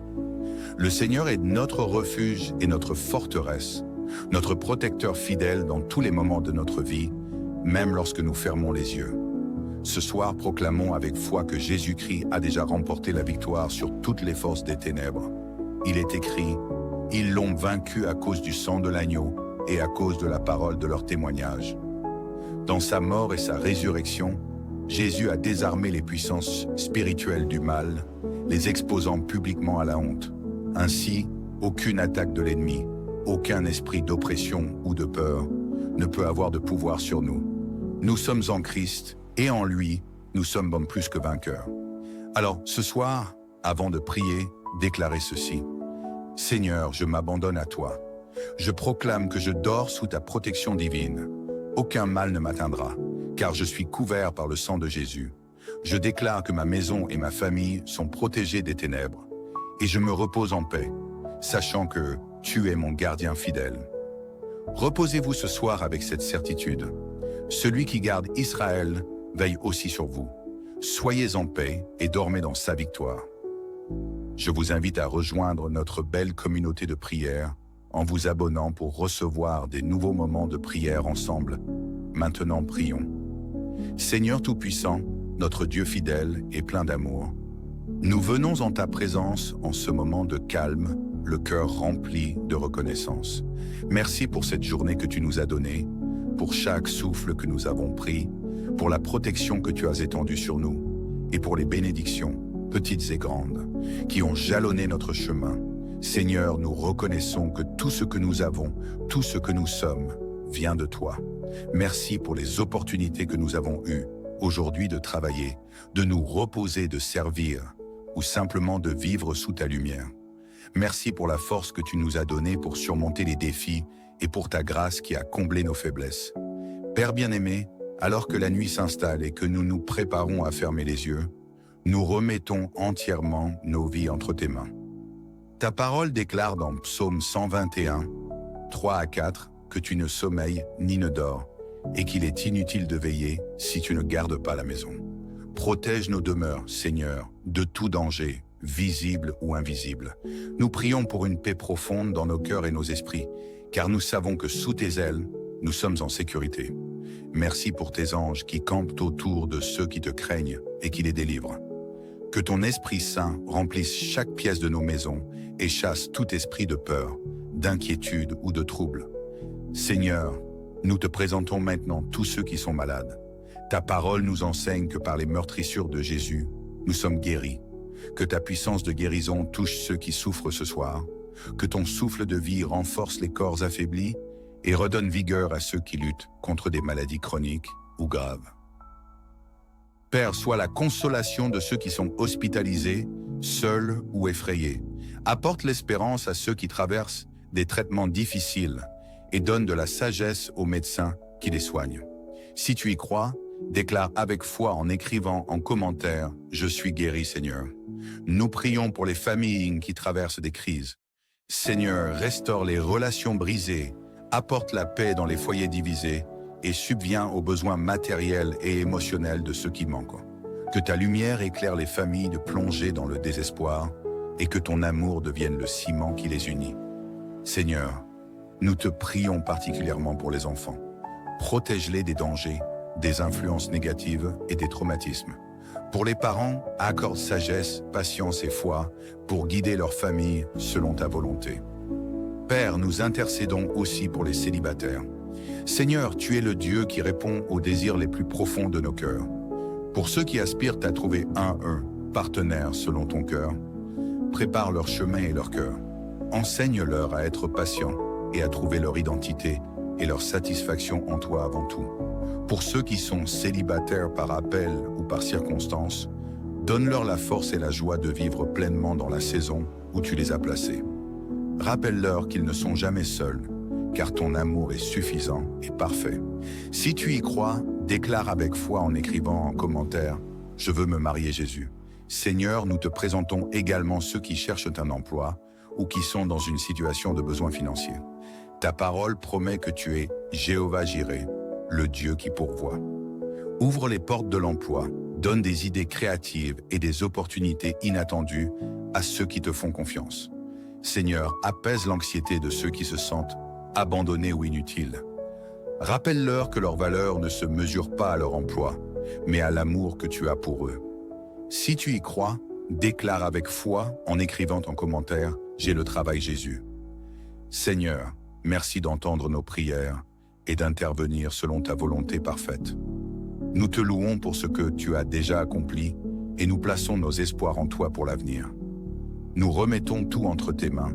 Le Seigneur est notre refuge et notre forteresse, notre protecteur fidèle dans tous les moments de notre vie, même lorsque nous fermons les yeux. Ce soir, proclamons avec foi que Jésus-Christ a déjà remporté la victoire sur toutes les forces des ténèbres. Il est écrit « Ils l'ont vaincu à cause du sang de l'agneau et à cause de la parole de leur témoignage. » Dans sa mort et sa résurrection, Jésus a désarmé les puissances spirituelles du mal, les exposant publiquement à la honte. Ainsi, aucune attaque de l'ennemi, aucun esprit d'oppression ou de peur ne peut avoir de pouvoir sur nous. Nous sommes en Christ et en lui, nous sommes bon plus que vainqueurs. Alors, ce soir, avant de prier, déclarez ceci. « Seigneur, je m'abandonne à toi. Je proclame que je dors sous ta protection divine. Aucun mal ne m'atteindra, car je suis couvert par le sang de Jésus. Je déclare que ma maison et ma famille sont protégées des ténèbres, et je me repose en paix, sachant que tu es mon gardien fidèle. » Reposez-vous ce soir avec cette certitude. Celui qui garde Israël veille aussi sur vous. Soyez en paix et dormez dans sa victoire. Je vous invite à rejoindre notre belle communauté de prière en vous abonnant pour recevoir des nouveaux moments de prière ensemble. Maintenant, prions. Seigneur Tout-Puissant, notre Dieu fidèle et plein d'amour, nous venons en ta présence en ce moment de calme, le cœur rempli de reconnaissance. Merci pour cette journée que tu nous as donnée, pour chaque souffle que nous avons pris, pour la protection que tu as étendue sur nous, et pour les bénédictions, petites et grandes, qui ont jalonné notre chemin. Seigneur, nous reconnaissons que tout ce que nous avons, tout ce que nous sommes, vient de toi. Merci pour les opportunités que nous avons eues aujourd'hui de travailler, de nous reposer, de servir, ou simplement de vivre sous ta lumière. Merci pour la force que tu nous as donnée pour surmonter les défis et pour ta grâce qui a comblé nos faiblesses. Père bien-aimé, alors que la nuit s'installe et que nous nous préparons à fermer les yeux, nous remettons entièrement nos vies entre tes mains. Ta parole déclare dans Psaume 121, 3 à 4, que tu ne sommeilles ni ne dors, et qu'il est inutile de veiller si tu ne gardes pas la maison. Protège nos demeures, Seigneur, de tout danger, visible ou invisible. Nous prions pour une paix profonde dans nos cœurs et nos esprits, car nous savons que sous tes ailes, nous sommes en sécurité. Merci pour tes anges qui campent autour de ceux qui te craignent et qui les délivrent. Que ton Esprit Saint remplisse chaque pièce de nos maisons et chasse tout esprit de peur, d'inquiétude ou de trouble. Seigneur, nous te présentons maintenant tous ceux qui sont malades. Ta parole nous enseigne que par les meurtrissures de Jésus, nous sommes guéris. Que ta puissance de guérison touche ceux qui souffrent ce soir. Que ton souffle de vie renforce les corps affaiblis et redonne vigueur à ceux qui luttent contre des maladies chroniques ou graves. Père, sois la consolation de ceux qui sont hospitalisés, seuls ou effrayés. Apporte l'espérance à ceux qui traversent des traitements difficiles et donne de la sagesse aux médecins qui les soignent. Si tu y crois, déclare avec foi en écrivant en commentaire « Je suis guéri, Seigneur ». Nous prions pour les familles qui traversent des crises. Seigneur, restaure les relations brisées, apporte la paix dans les foyers divisés et subviens aux besoins matériels et émotionnels de ceux qui manquent. Que ta lumière éclaire les familles de plonger dans le désespoir et que ton amour devienne le ciment qui les unit. Seigneur, nous te prions particulièrement pour les enfants. Protège-les des dangers, des influences négatives et des traumatismes. Pour les parents, accorde sagesse, patience et foi pour guider leur famille selon ta volonté. Père, nous intercédons aussi pour les célibataires. Seigneur, tu es le Dieu qui répond aux désirs les plus profonds de nos cœurs. Pour ceux qui aspirent à trouver un partenaire selon ton cœur, prépare leur chemin et leur cœur. Enseigne-leur à être patients et à trouver leur identité et leur satisfaction en toi avant tout. Pour ceux qui sont célibataires par appel ou par circonstance, donne-leur la force et la joie de vivre pleinement dans la saison où tu les as placés. Rappelle-leur qu'ils ne sont jamais seuls, car ton amour est suffisant et parfait. Si tu y crois, déclare avec foi en écrivant en commentaire « Je veux me marier Jésus ». Seigneur, nous te présentons également ceux qui cherchent un emploi ou qui sont dans une situation de besoin financier. Ta parole promet que tu es Jéhovah Jireh, le Dieu qui pourvoit. Ouvre les portes de l'emploi, donne des idées créatives et des opportunités inattendues à ceux qui te font confiance. Seigneur, apaise l'anxiété de ceux qui se sentent abandonnés ou inutiles. Rappelle-leur que leur valeur ne se mesure pas à leur emploi, mais à l'amour que tu as pour eux. Si tu y crois, déclare avec foi en écrivant en commentaire « J'ai le travail Jésus ». Seigneur, merci d'entendre nos prières et d'intervenir selon ta volonté parfaite. Nous te louons pour ce que tu as déjà accompli et nous plaçons nos espoirs en toi pour l'avenir. Nous remettons tout entre tes mains,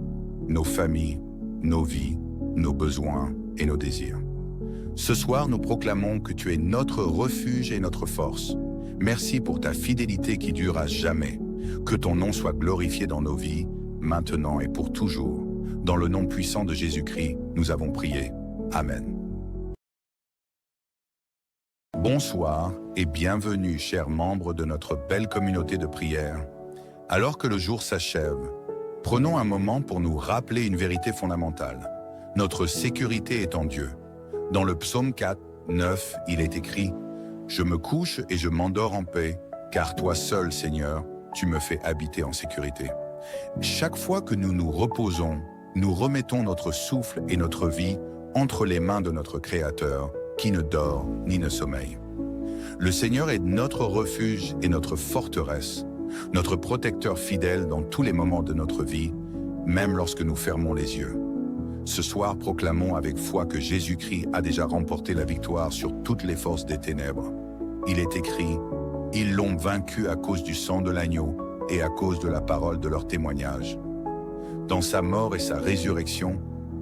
nos familles, nos vies, nos besoins et nos désirs. Ce soir, nous proclamons que tu es notre refuge et notre force. Merci pour ta fidélité qui dure à jamais. Que ton nom soit glorifié dans nos vies, maintenant et pour toujours. Dans le nom puissant de Jésus-Christ, nous avons prié. Amen. Bonsoir et bienvenue, chers membres de notre belle communauté de prière. Alors que le jour s'achève, prenons un moment pour nous rappeler une vérité fondamentale. Notre sécurité est en Dieu. Dans le psaume 4, 9, il est écrit « Je me couche et je m'endors en paix, car toi seul, Seigneur, tu me fais habiter en sécurité. » Chaque fois que nous nous reposons, nous remettons notre souffle et notre vie entre les mains de notre Créateur, qui ne dort ni ne sommeille. Le Seigneur est notre refuge et notre forteresse, notre protecteur fidèle dans tous les moments de notre vie, même lorsque nous fermons les yeux. Ce soir, proclamons avec foi que Jésus-Christ a déjà remporté la victoire sur toutes les forces des ténèbres. Il est écrit « Ils l'ont vaincu à cause du sang de l'agneau et à cause de la parole de leur témoignage. » Dans sa mort et sa résurrection,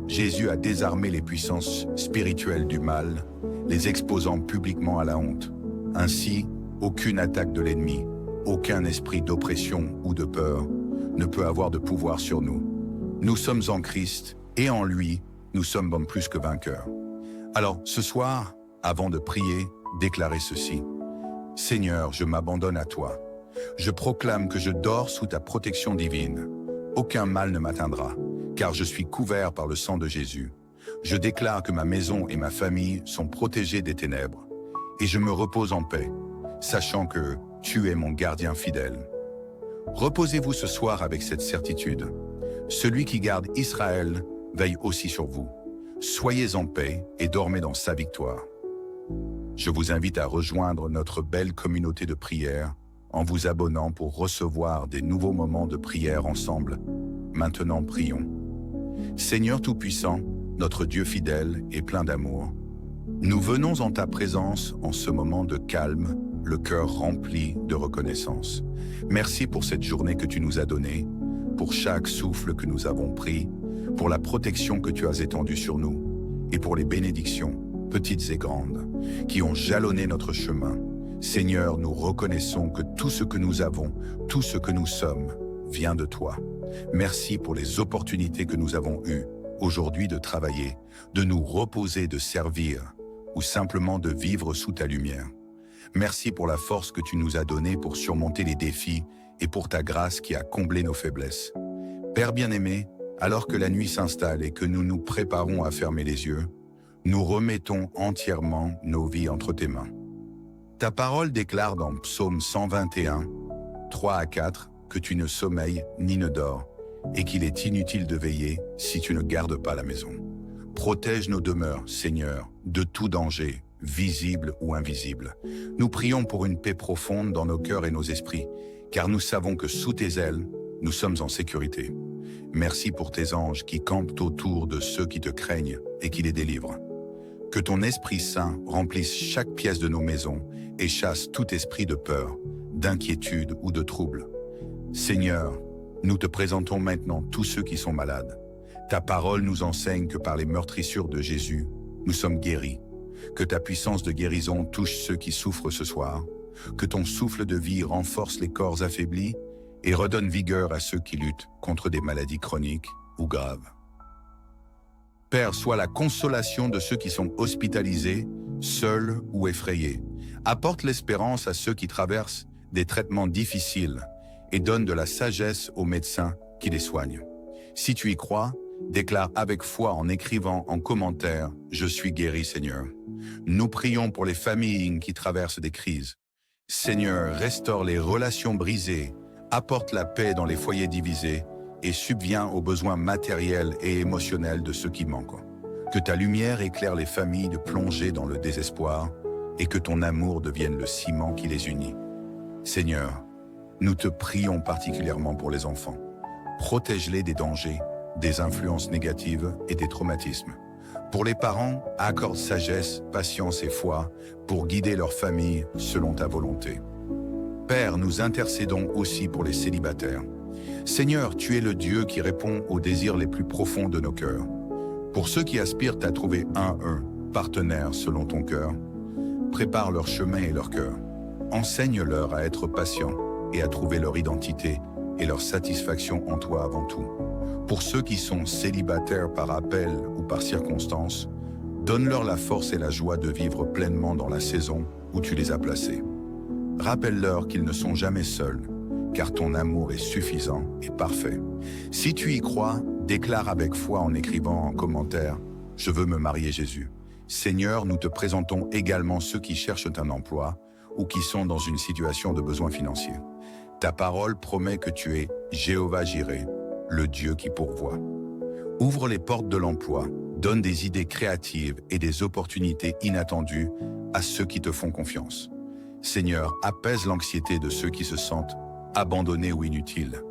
Jésus a désarmé les puissances spirituelles du mal, les exposant publiquement à la honte. Ainsi, aucune attaque de l'ennemi, aucun esprit d'oppression ou de peur ne peut avoir de pouvoir sur nous. Nous sommes en Christ et en lui, nous sommes plus que vainqueurs. Alors, ce soir, avant de prier, déclarez ceci. « Seigneur, je m'abandonne à toi. Je proclame que je dors sous ta protection divine. Aucun mal ne m'atteindra, car je suis couvert par le sang de Jésus. Je déclare que ma maison et ma famille sont protégées des ténèbres, et je me repose en paix, sachant que tu es mon gardien fidèle. Reposez-vous ce soir avec cette certitude. Celui qui garde Israël veille aussi sur vous. Soyez en paix et dormez dans sa victoire. Je vous invite à rejoindre notre belle communauté de prière en vous abonnant pour recevoir des nouveaux moments de prière ensemble. Maintenant, prions. Seigneur Tout-Puissant, notre Dieu fidèle et plein d'amour, nous venons en ta présence en ce moment de calme, le cœur rempli de reconnaissance. Merci pour cette journée que tu nous as donnée, pour chaque souffle que nous avons pris, pour la protection que tu as étendue sur nous et pour les bénédictions, petites et grandes, qui ont jalonné notre chemin. Seigneur, nous reconnaissons que tout ce que nous avons, tout ce que nous sommes, vient de toi. Merci pour les opportunités que nous avons eues aujourd'hui de travailler, de nous reposer, de servir ou simplement de vivre sous ta lumière. Merci pour la force que tu nous as donnée pour surmonter les défis et pour ta grâce qui a comblé nos faiblesses. Père bien-aimé, alors que la nuit s'installe et que nous nous préparons à fermer les yeux, nous remettons entièrement nos vies entre tes mains. Ta parole déclare dans Psaume 121, 3 à 4, que tu ne sommeilles ni ne dors, et qu'il est inutile de veiller si tu ne gardes pas la maison. Protège nos demeures, Seigneur, de tout danger, visible ou invisible. Nous prions pour une paix profonde dans nos cœurs et nos esprits, car nous savons que sous tes ailes, nous sommes en sécurité. Merci pour tes anges qui campent autour de ceux qui te craignent et qui les délivrent. Que ton Esprit Saint remplisse chaque pièce de nos maisons et chasse tout esprit de peur, d'inquiétude ou de trouble. Seigneur, nous te présentons maintenant tous ceux qui sont malades. Ta parole nous enseigne que par les meurtrissures de Jésus, nous sommes guéris. Que ta puissance de guérison touche ceux qui souffrent ce soir. Que ton souffle de vie renforce les corps affaiblis et redonne vigueur à ceux qui luttent contre des maladies chroniques ou graves. Père, sois la consolation de ceux qui sont hospitalisés, seuls ou effrayés. Apporte l'espérance à ceux qui traversent des traitements difficiles et donne de la sagesse aux médecins qui les soignent. Si tu y crois, déclare avec foi en écrivant en commentaire « Je suis guéri, Seigneur ». Nous prions pour les familles qui traversent des crises. Seigneur, restaure les relations brisées, apporte la paix dans les foyers divisés et subviens aux besoins matériels et émotionnels de ceux qui manquent. Que ta lumière éclaire les familles de plonger dans le désespoir et que ton amour devienne le ciment qui les unit. Seigneur, nous te prions particulièrement pour les enfants. Protège-les des dangers, des influences négatives et des traumatismes. Pour les parents, accorde sagesse, patience et foi pour guider leur famille selon ta volonté. Père, nous intercédons aussi pour les célibataires. Seigneur, tu es le Dieu qui répond aux désirs les plus profonds de nos cœurs. Pour ceux qui aspirent à trouver un partenaire selon ton cœur, prépare leur chemin et leur cœur. Enseigne-leur à être patients et à trouver leur identité et leur satisfaction en toi avant tout. Pour ceux qui sont célibataires par appel ou par circonstance, donne-leur la force et la joie de vivre pleinement dans la saison où tu les as placés. Rappelle-leur qu'ils ne sont jamais seuls, car ton amour est suffisant et parfait. Si tu y crois, déclare avec foi en écrivant en commentaire « Je veux me marier Jésus ». Seigneur, nous te présentons également ceux qui cherchent un emploi ou qui sont dans une situation de besoin financier. Ta parole promet que tu es Jéhovah Jireh, le Dieu qui pourvoit. Ouvre les portes de l'emploi, donne des idées créatives et des opportunités inattendues à ceux qui te font confiance. Seigneur, apaise l'anxiété de ceux qui se sentent abandonnés ou inutiles.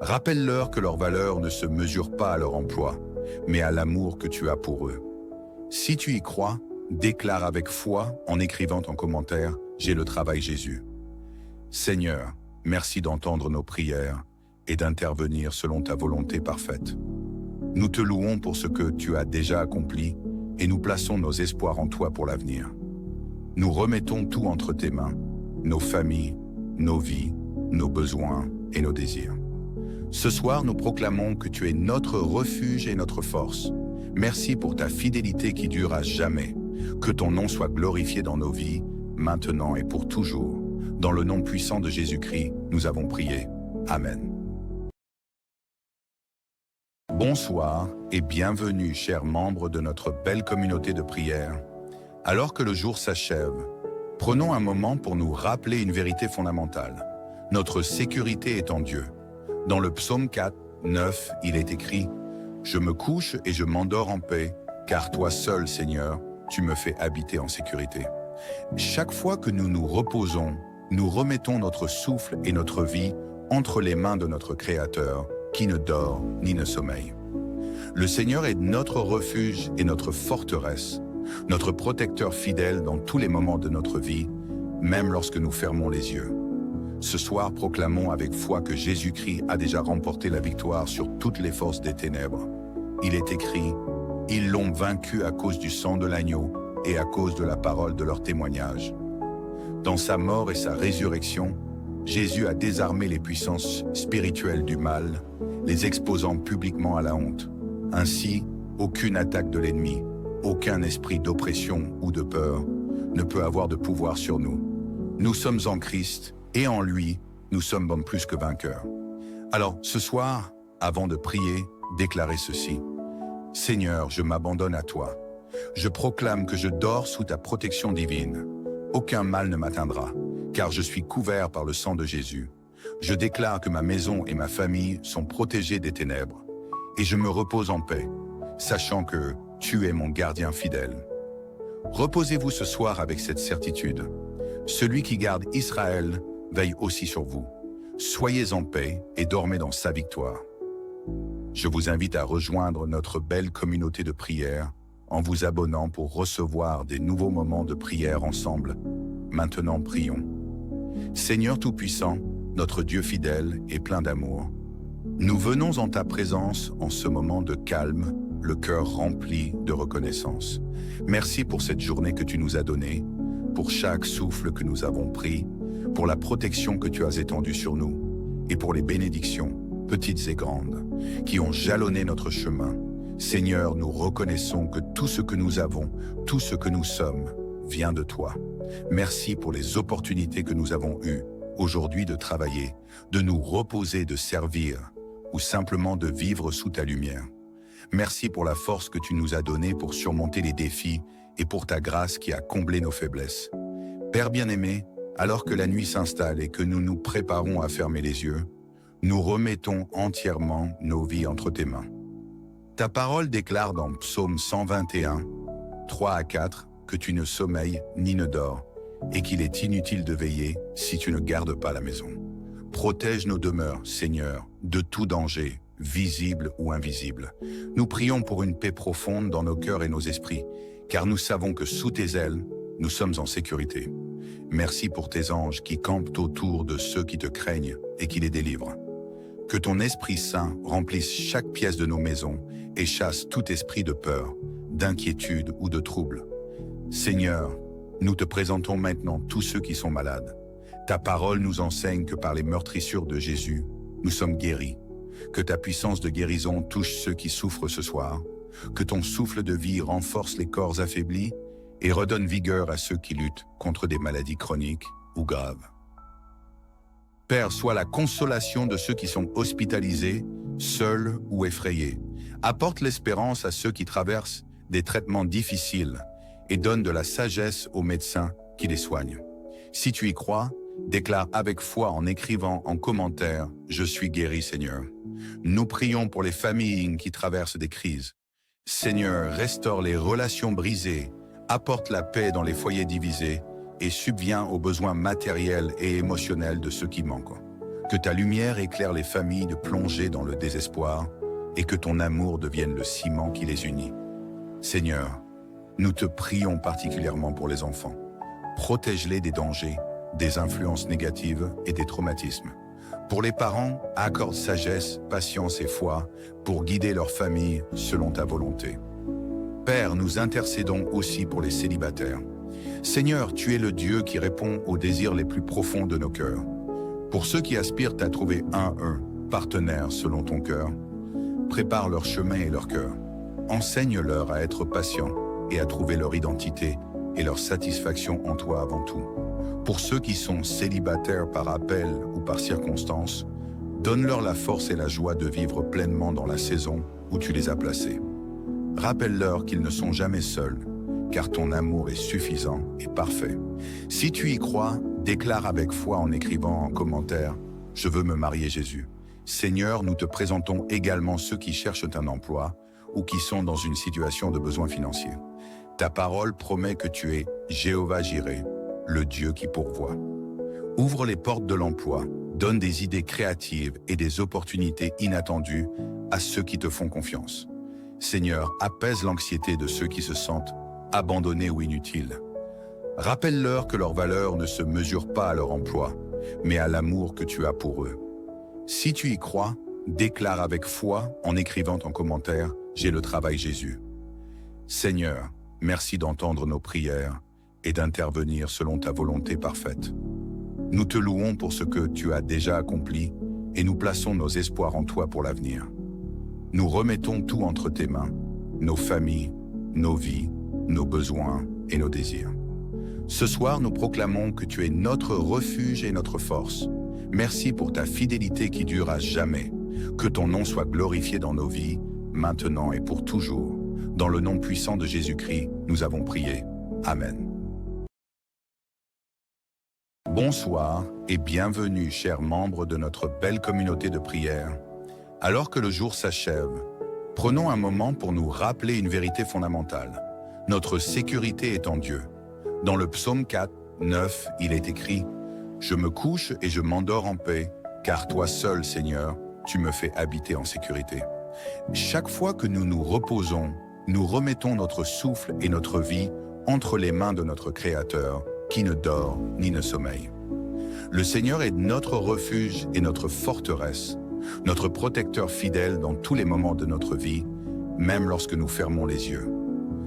Rappelle-leur que leur valeur ne se mesure pas à leur emploi, mais à l'amour que tu as pour eux. Si tu y crois, déclare avec foi en écrivant en commentaire « J'ai le travail Jésus ». Seigneur, merci d'entendre nos prières et d'intervenir selon ta volonté parfaite. Nous te louons pour ce que tu as déjà accompli et nous plaçons nos espoirs en toi pour l'avenir. Nous remettons tout entre tes mains, nos familles, nos vies, nos besoins et nos désirs. Ce soir, nous proclamons que tu es notre refuge et notre force. Merci pour ta fidélité qui dure à jamais. Que ton nom soit glorifié dans nos vies, maintenant et pour toujours. Dans le nom puissant de Jésus-Christ, nous avons prié. Amen. Bonsoir et bienvenue, chers membres de notre belle communauté de prière. Alors que le jour s'achève, prenons un moment pour nous rappeler une vérité fondamentale. Notre sécurité est en Dieu. Dans le psaume 4, 9, il est écrit « Je me couche et je m'endors en paix, car toi seul, Seigneur, tu me fais habiter en sécurité. » Chaque fois que nous nous reposons, nous remettons notre souffle et notre vie entre les mains de notre Créateur, qui ne dort ni ne sommeille. Le Seigneur est notre refuge et notre forteresse, notre protecteur fidèle dans tous les moments de notre vie, même lorsque nous fermons les yeux. Ce soir, proclamons avec foi que Jésus-Christ a déjà remporté la victoire sur toutes les forces des ténèbres. Il est écrit « Ils l'ont vaincu à cause du sang de l'agneau et à cause de la parole de leur témoignage. » Dans sa mort et sa résurrection, Jésus a désarmé les puissances spirituelles du mal, les exposant publiquement à la honte. Ainsi, aucune attaque de l'ennemi, aucun esprit d'oppression ou de peur ne peut avoir de pouvoir sur nous. Nous sommes en Christ et en lui, nous sommes bon plus que vainqueurs. Alors, ce soir, avant de prier, déclarez ceci. « Seigneur, je m'abandonne à toi. Je proclame que je dors sous ta protection divine. Aucun mal ne m'atteindra, car je suis couvert par le sang de Jésus. Je déclare que ma maison et ma famille sont protégées des ténèbres, et je me repose en paix, sachant que tu es mon gardien fidèle. » Reposez-vous ce soir avec cette certitude. Celui qui garde Israël veille aussi sur vous. Soyez en paix et dormez dans sa victoire. Je vous invite à rejoindre notre belle communauté de prière en vous abonnant pour recevoir des nouveaux moments de prière ensemble. Maintenant, prions. Seigneur Tout-Puissant, notre Dieu fidèle et plein d'amour, nous venons en ta présence en ce moment de calme, le cœur rempli de reconnaissance. Merci pour cette journée que tu nous as donnée, pour chaque souffle que nous avons pris, pour la protection que tu as étendue sur nous, et pour les bénédictions, petites et grandes, qui ont jalonné notre chemin. Seigneur, nous reconnaissons que tout ce que nous avons, tout ce que nous sommes, vient de toi. Merci pour les opportunités que nous avons eues aujourd'hui de travailler, de nous reposer, de servir, ou simplement de vivre sous ta lumière. Merci pour la force que tu nous as donnée pour surmonter les défis et pour ta grâce qui a comblé nos faiblesses. Père bien-aimé, alors que la nuit s'installe et que nous nous préparons à fermer les yeux, nous remettons entièrement nos vies entre tes mains. Ta parole déclare dans Psaume 121, 3 à 4, que tu ne sommeilles ni ne dors, et qu'il est inutile de veiller si tu ne gardes pas la maison. Protège nos demeures, Seigneur, de tout danger, visible ou invisible. Nous prions pour une paix profonde dans nos cœurs et nos esprits, car nous savons que sous tes ailes, nous sommes en sécurité. Merci pour tes anges qui campent autour de ceux qui te craignent et qui les délivrent. Que ton Esprit Saint remplisse chaque pièce de nos maisons et chasse tout esprit de peur, d'inquiétude ou de trouble. Seigneur, nous te présentons maintenant tous ceux qui sont malades. Ta parole nous enseigne que par les meurtrissures de Jésus, nous sommes guéris. Que ta puissance de guérison touche ceux qui souffrent ce soir. Que ton souffle de vie renforce les corps affaiblis et redonne vigueur à ceux qui luttent contre des maladies chroniques ou graves. Père, sois la consolation de ceux qui sont hospitalisés, seuls ou effrayés. Apporte l'espérance à ceux qui traversent des traitements difficiles et donne de la sagesse aux médecins qui les soignent. Si tu y crois, déclare avec foi en écrivant en commentaire « Je suis guéri, Seigneur ». Nous prions pour les familles qui traversent des crises. Seigneur, restaure les relations brisées, apporte la paix dans les foyers divisés et subviens aux besoins matériels et émotionnels de ceux qui manquent. Que ta lumière éclaire les familles de plonger dans le désespoir et que ton amour devienne le ciment qui les unit. Seigneur, nous te prions particulièrement pour les enfants. Protège-les des dangers, des influences négatives et des traumatismes. Pour les parents, accorde sagesse, patience et foi pour guider leur famille selon ta volonté. Père, nous intercédons aussi pour les célibataires. Seigneur, tu es le Dieu qui répond aux désirs les plus profonds de nos cœurs. Pour ceux qui aspirent à trouver un partenaire selon ton cœur, prépare leur chemin et leur cœur. Enseigne-leur à être patients et à trouver leur identité et leur satisfaction en toi avant tout. Pour ceux qui sont célibataires par appel ou par circonstance, donne-leur la force et la joie de vivre pleinement dans la saison où tu les as placés. Rappelle-leur qu'ils ne sont jamais seuls, car ton amour est suffisant et parfait. Si tu y crois, déclare avec foi en écrivant en commentaire « Je veux me marier Jésus ». Seigneur, nous te présentons également ceux qui cherchent un emploi ou qui sont dans une situation de besoin financier. Ta parole promet que tu es Jéhovah Jireh, le Dieu qui pourvoit. Ouvre les portes de l'emploi, donne des idées créatives et des opportunités inattendues à ceux qui te font confiance. Seigneur, apaise l'anxiété de ceux qui se sentent abandonnés ou inutiles. Rappelle-leur que leur valeur ne se mesure pas à leur emploi, mais à l'amour que tu as pour eux. Si tu y crois, déclare avec foi en écrivant en commentaire « J'ai le travail Jésus ». Seigneur, merci d'entendre nos prières et d'intervenir selon ta volonté parfaite. Nous te louons pour ce que tu as déjà accompli et nous plaçons nos espoirs en toi pour l'avenir. Nous remettons tout entre tes mains, nos familles, nos vies, nos besoins et nos désirs. Ce soir, nous proclamons que tu es notre refuge et notre force. Merci pour ta fidélité qui dure à jamais. Que ton nom soit glorifié dans nos vies, maintenant et pour toujours. Dans le nom puissant de Jésus-Christ, nous avons prié. Amen. Bonsoir et bienvenue, chers membres de notre belle communauté de prière. Alors que le jour s'achève, prenons un moment pour nous rappeler une vérité fondamentale. Notre sécurité est en Dieu. Dans le psaume 4, 9, il est écrit « Je me couche et je m'endors en paix, car toi seul, Seigneur, tu me fais habiter en sécurité. » Chaque fois que nous nous reposons, nous remettons notre souffle et notre vie entre les mains de notre Créateur, qui ne dort ni ne sommeille. Le Seigneur est notre refuge et notre forteresse, notre protecteur fidèle dans tous les moments de notre vie, même lorsque nous fermons les yeux.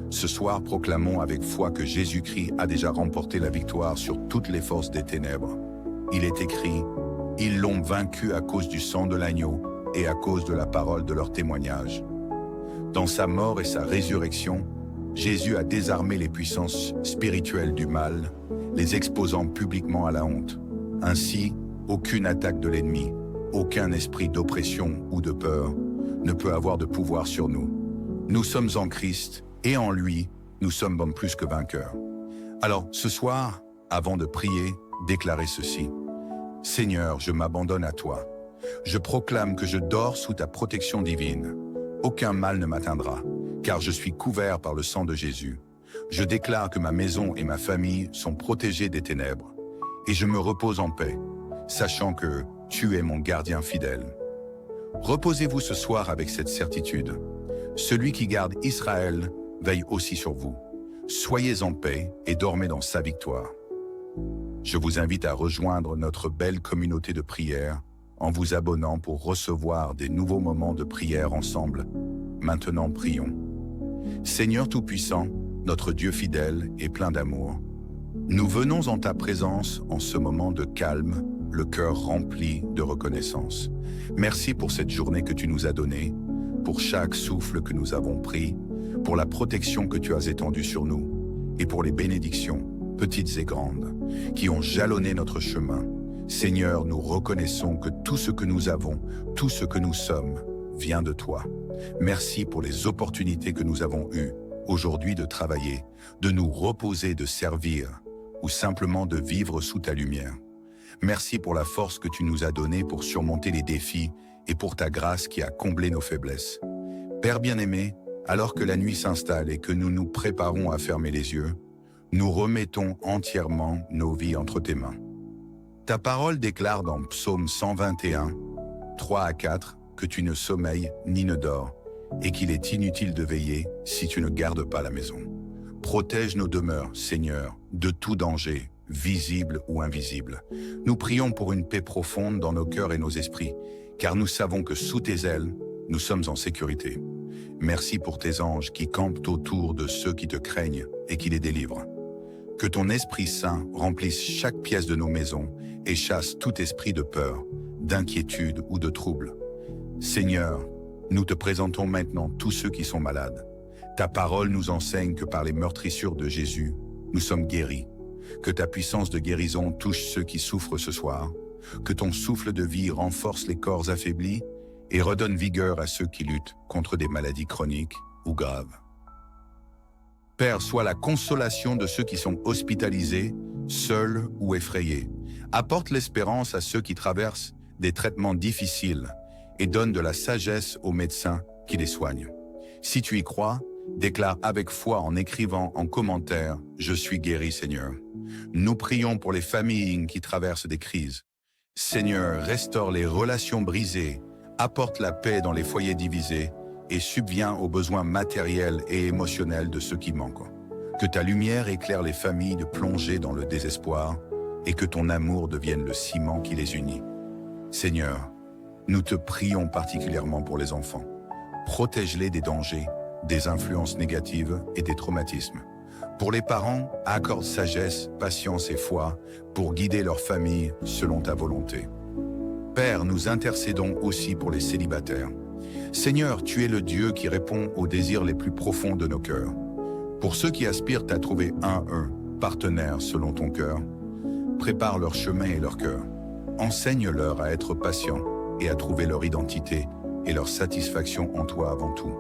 Ce soir, proclamons avec foi que Jésus-Christ a déjà remporté la victoire sur toutes les forces des ténèbres. Il est écrit « Ils l'ont vaincu à cause du sang de l'agneau et à cause de la parole de leur témoignage. » Dans sa mort et sa résurrection, Jésus a désarmé les puissances spirituelles du mal, les exposant publiquement à la honte. Ainsi, aucune attaque de l'ennemi, aucun esprit d'oppression ou de peur ne peut avoir de pouvoir sur nous. Nous sommes en Christ et en lui, nous sommes bon plus que vainqueurs. Alors, ce soir, avant de prier, déclarez ceci. « Seigneur, je m'abandonne à toi. Je proclame que je dors sous ta protection divine. Aucun mal ne m'atteindra, car je suis couvert par le sang de Jésus. Je déclare que ma maison et ma famille sont protégées des ténèbres, et je me repose en paix, sachant que tu es mon gardien fidèle. » Reposez-vous ce soir avec cette certitude. Celui qui garde Israël veille aussi sur vous. Soyez en paix et dormez dans sa victoire. Je vous invite à rejoindre notre belle communauté de prière en vous abonnant pour recevoir des nouveaux moments de prière ensemble. Maintenant, prions. Seigneur Tout-Puissant, notre Dieu fidèle et plein d'amour, nous venons en ta présence en ce moment de calme, le cœur rempli de reconnaissance. Merci pour cette journée que tu nous as donnée, pour chaque souffle que nous avons pris, pour la protection que tu as étendue sur nous, et pour les bénédictions, petites et grandes, qui ont jalonné notre chemin. Seigneur, nous reconnaissons que tout ce que nous avons, tout ce que nous sommes, vient de toi. Merci pour les opportunités que nous avons eues aujourd'hui de travailler, de nous reposer, de servir, ou simplement de vivre sous ta lumière. Merci pour la force que tu nous as donnée pour surmonter les défis et pour ta grâce qui a comblé nos faiblesses. Père bien-aimé, alors que la nuit s'installe et que nous nous préparons à fermer les yeux, nous remettons entièrement nos vies entre tes mains. Ta parole déclare dans Psaume 121, 3 à 4, que tu ne sommeilles ni ne dors, et qu'il est inutile de veiller si tu ne gardes pas la maison. Protège nos demeures, Seigneur, de tout danger, visible ou invisible. Nous prions pour une paix profonde dans nos cœurs et nos esprits, car nous savons que sous tes ailes, nous sommes en sécurité. Merci pour tes anges qui campent autour de ceux qui te craignent et qui les délivrent. Que ton Esprit Saint remplisse chaque pièce de nos maisons et chasse tout esprit de peur, d'inquiétude ou de trouble. Seigneur, nous te présentons maintenant tous ceux qui sont malades. Ta parole nous enseigne que par les meurtrissures de Jésus, nous sommes guéris. Que ta puissance de guérison touche ceux qui souffrent ce soir. Que ton souffle de vie renforce les corps affaiblis et redonne vigueur à ceux qui luttent contre des maladies chroniques ou graves. Père, sois la consolation de ceux qui sont hospitalisés, seuls ou effrayés. Apporte l'espérance à ceux qui traversent des traitements difficiles et donne de la sagesse aux médecins qui les soignent. Si tu y crois, déclare avec foi en écrivant en commentaire « Je suis guéri, Seigneur ». Nous prions pour les familles qui traversent des crises. Seigneur, restaure les relations brisées, apporte la paix dans les foyers divisés et subviens aux besoins matériels et émotionnels de ceux qui manquent. Que ta lumière éclaire les familles de plonger dans le désespoir et que ton amour devienne le ciment qui les unit. Seigneur, nous te prions particulièrement pour les enfants. Protège-les des dangers, des influences négatives et des traumatismes. Pour les parents, accorde sagesse, patience et foi pour guider leur famille selon ta volonté. Père, nous intercédons aussi pour les célibataires. Seigneur, tu es le Dieu qui répond aux désirs les plus profonds de nos cœurs. Pour ceux qui aspirent à trouver un partenaire selon ton cœur, prépare leur chemin et leur cœur. Enseigne-leur à être patients et à trouver leur identité et leur satisfaction en toi avant tout.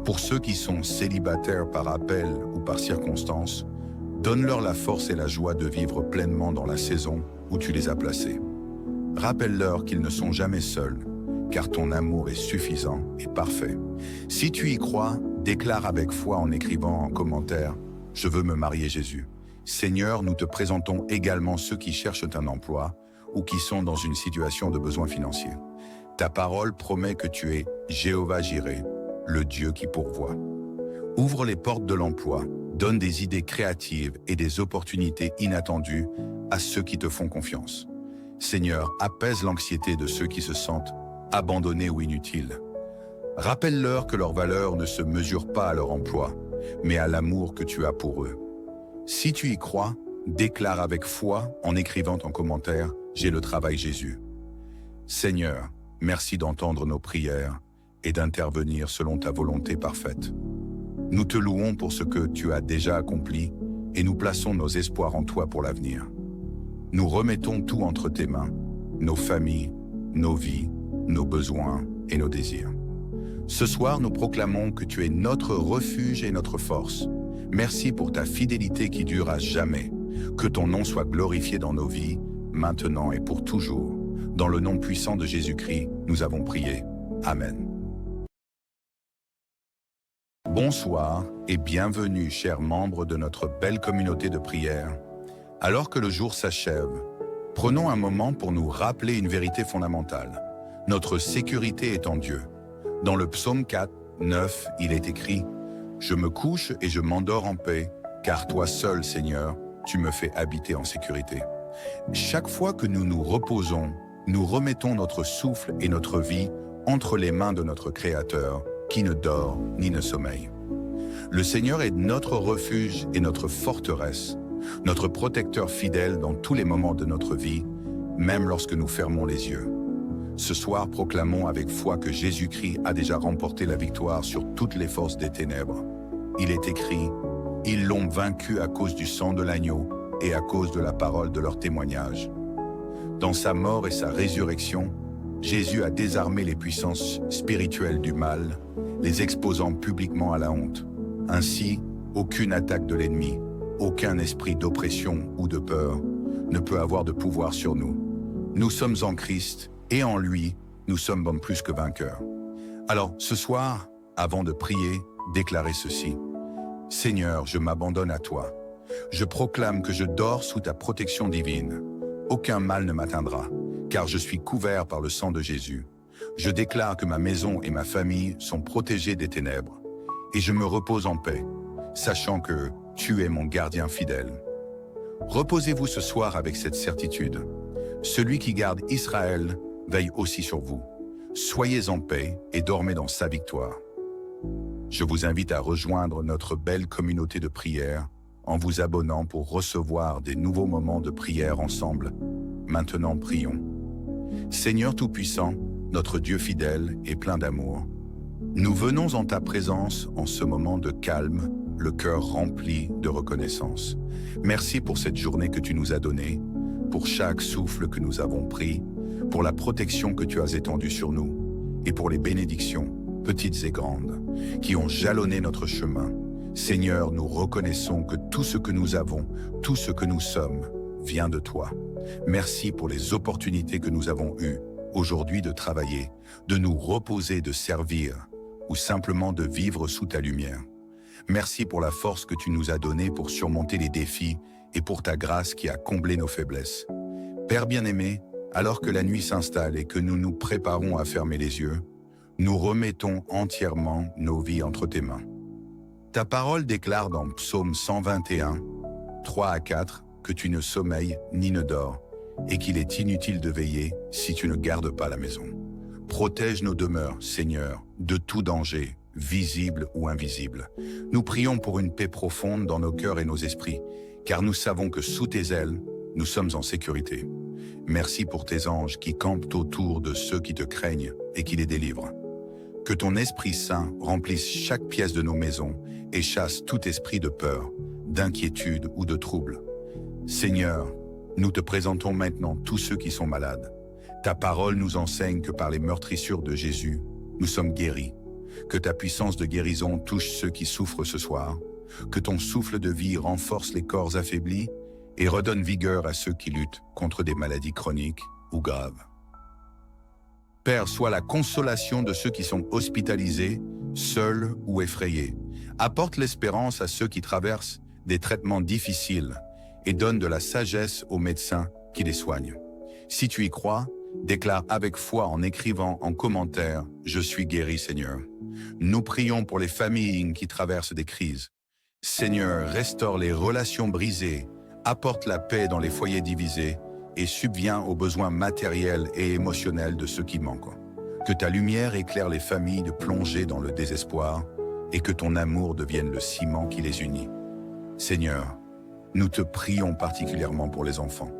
Pour ceux qui sont célibataires par appel ou par circonstance, donne-leur la force et la joie de vivre pleinement dans la saison où tu les as placés. Rappelle-leur qu'ils ne sont jamais seuls, car ton amour est suffisant et parfait. Si tu y crois, déclare avec foi en écrivant en commentaire « Je veux me marier Jésus ». Seigneur, nous te présentons également ceux qui cherchent un emploi ou qui sont dans une situation de besoin financier. Ta parole promet que tu es Jéhovah Jireh, le Dieu qui pourvoit. Ouvre les portes de l'emploi, donne des idées créatives et des opportunités inattendues à ceux qui te font confiance. Seigneur, apaise l'anxiété de ceux qui se sentent abandonnés ou inutiles. Rappelle-leur que leur valeur ne se mesure pas à leur emploi, mais à l'amour que tu as pour eux. Si tu y crois, déclare avec foi en écrivant en commentaire « J'ai le travail Jésus ». Seigneur, merci d'entendre nos prières et d'intervenir selon ta volonté parfaite. Nous te louons pour ce que tu as déjà accompli et nous plaçons nos espoirs en toi pour l'avenir. Nous remettons tout entre tes mains, nos familles, nos vies, nos besoins et nos désirs. Ce soir, nous proclamons que tu es notre refuge et notre force. Merci pour ta fidélité qui dure à jamais. Que ton nom soit glorifié dans nos vies, maintenant et pour toujours. Dans le nom puissant de Jésus-Christ, nous avons prié. Amen. Bonsoir et bienvenue, chers membres de notre belle communauté de prière. Alors que le jour s'achève, prenons un moment pour nous rappeler une vérité fondamentale. Notre sécurité est en Dieu. Dans le psaume 4, 9, il est écrit « Je me couche et je m'endors en paix, car toi seul, Seigneur, tu me fais habiter en sécurité. » Chaque fois que nous nous reposons, nous remettons notre souffle et notre vie entre les mains de notre Créateur, qui ne dort ni ne sommeille. Le Seigneur est notre refuge et notre forteresse, notre protecteur fidèle dans tous les moments de notre vie, même lorsque nous fermons les yeux. Ce soir, proclamons avec foi que Jésus-Christ a déjà remporté la victoire sur toutes les forces des ténèbres. Il est écrit « Ils l'ont vaincu à cause du sang de l'agneau et à cause de la parole de leur témoignage. » Dans sa mort et sa résurrection, Jésus a désarmé les puissances spirituelles du mal, les exposant publiquement à la honte. Ainsi, aucune attaque de l'ennemi, aucun esprit d'oppression ou de peur ne peut avoir de pouvoir sur nous. Nous sommes en Christ et en lui, nous sommes plus que vainqueurs. Alors, ce soir, avant de prier, déclarez ceci. « Seigneur, je m'abandonne à toi. Je proclame que je dors sous ta protection divine. Aucun mal ne m'atteindra, car je suis couvert par le sang de Jésus. Je déclare que ma maison et ma famille sont protégées des ténèbres, et je me repose en paix, sachant que tu es mon gardien fidèle. » Reposez-vous ce soir avec cette certitude. Celui qui garde Israël veille aussi sur vous. Soyez en paix et dormez dans sa victoire. Je vous invite à rejoindre notre belle communauté de prière en vous abonnant pour recevoir des nouveaux moments de prière ensemble. Maintenant, prions. Seigneur Tout-Puissant, notre Dieu fidèle et plein d'amour, nous venons en ta présence en ce moment de calme, le cœur rempli de reconnaissance. Merci pour cette journée que tu nous as donnée, pour chaque souffle que nous avons pris, pour la protection que tu as étendue sur nous, et pour les bénédictions, petites et grandes, qui ont jalonné notre chemin. Seigneur, nous reconnaissons que tout ce que nous avons, tout ce que nous sommes, vient de toi. Merci pour les opportunités que nous avons eues aujourd'hui de travailler, de nous reposer, de servir, ou simplement de vivre sous ta lumière. Merci pour la force que tu nous as donnée pour surmonter les défis et pour ta grâce qui a comblé nos faiblesses. Père bien-aimé, alors que la nuit s'installe et que nous nous préparons à fermer les yeux, nous remettons entièrement nos vies entre tes mains. Ta parole déclare dans Psaume 121, 3 à 4, que tu ne sommeilles ni ne dors, et qu'il est inutile de veiller si tu ne gardes pas la maison. Protège nos demeures, Seigneur, de tout danger, visible ou invisible. Nous prions pour une paix profonde dans nos cœurs et nos esprits, car nous savons que sous tes ailes, nous sommes en sécurité. Merci pour tes anges qui campent autour de ceux qui te craignent et qui les délivrent. Que ton Esprit Saint remplisse chaque pièce de nos maisons et chasse tout esprit de peur, d'inquiétude ou de trouble. Seigneur, nous te présentons maintenant tous ceux qui sont malades. Ta parole nous enseigne que par les meurtrissures de Jésus, nous sommes guéris. Que ta puissance de guérison touche ceux qui souffrent ce soir. Que ton souffle de vie renforce les corps affaiblis et redonne vigueur à ceux qui luttent contre des maladies chroniques ou graves. Père, sois la consolation de ceux qui sont hospitalisés, seuls ou effrayés. Apporte l'espérance à ceux qui traversent des traitements difficiles et donne de la sagesse aux médecins qui les soignent. Si tu y crois, déclare avec foi en écrivant en commentaire « Je suis guéri, Seigneur ». Nous prions pour les familles qui traversent des crises. Seigneur, restaure les relations brisées, apporte la paix dans les foyers divisés et subviens aux besoins matériels et émotionnels de ceux qui manquent. Que ta lumière éclaire les familles de plonger dans le désespoir et que ton amour devienne le ciment qui les unit. Seigneur, nous te prions particulièrement pour les enfants.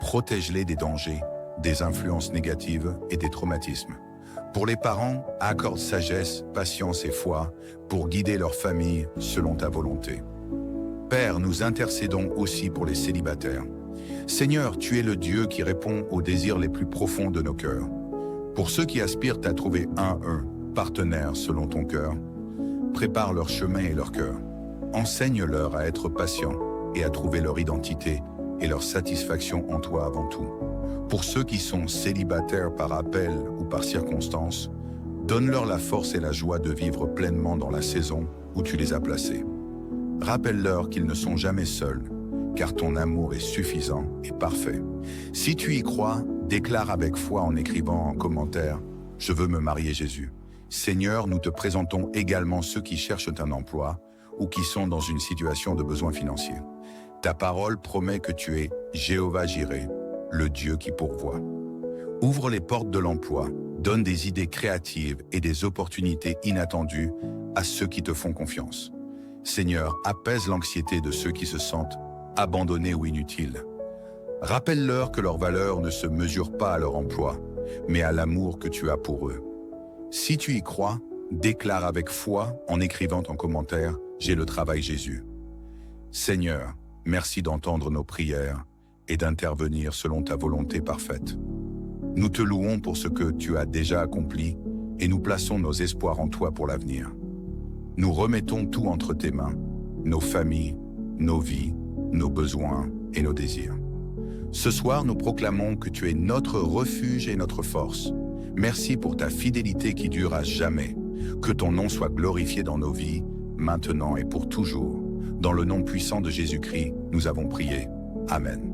Protège-les des dangers, des influences négatives et des traumatismes. Pour les parents, accorde sagesse, patience et foi pour guider leur famille selon ta volonté. Père, nous intercédons aussi pour les célibataires. Seigneur, tu es le Dieu qui répond aux désirs les plus profonds de nos cœurs. Pour ceux qui aspirent à trouver un partenaire selon ton cœur, prépare leur chemin et leur cœur. Enseigne-leur à être patients et à trouver leur identité et leur satisfaction en toi avant tout. Pour ceux qui sont célibataires par appel ou par circonstance, donne-leur la force et la joie de vivre pleinement dans la saison où tu les as placés. Rappelle-leur qu'ils ne sont jamais seuls, car ton amour est suffisant et parfait. Si tu y crois, déclare avec foi en écrivant en commentaire « Je veux me marier Jésus ». Seigneur, nous te présentons également ceux qui cherchent un emploi ou qui sont dans une situation de besoin financier. Ta parole promet que tu es Jéhovah Jireh, le Dieu qui pourvoit. Ouvre les portes de l'emploi, donne des idées créatives et des opportunités inattendues à ceux qui te font confiance. Seigneur, apaise l'anxiété de ceux qui se sentent abandonnés ou inutiles. Rappelle-leur que leur valeur ne se mesure pas à leur emploi, mais à l'amour que tu as pour eux. Si tu y crois, déclare avec foi en écrivant en commentaire « J'ai le travail Jésus ». Seigneur, merci d'entendre nos prières et d'intervenir selon ta volonté parfaite. Nous te louons pour ce que tu as déjà accompli et nous plaçons nos espoirs en toi pour l'avenir. Nous remettons tout entre tes mains, nos familles, nos vies, nos besoins et nos désirs. Ce soir, nous proclamons que tu es notre refuge et notre force. Merci pour ta fidélité qui dure à jamais. Que ton nom soit glorifié dans nos vies, maintenant et pour toujours. Dans le nom puissant de Jésus-Christ, nous avons prié. Amen.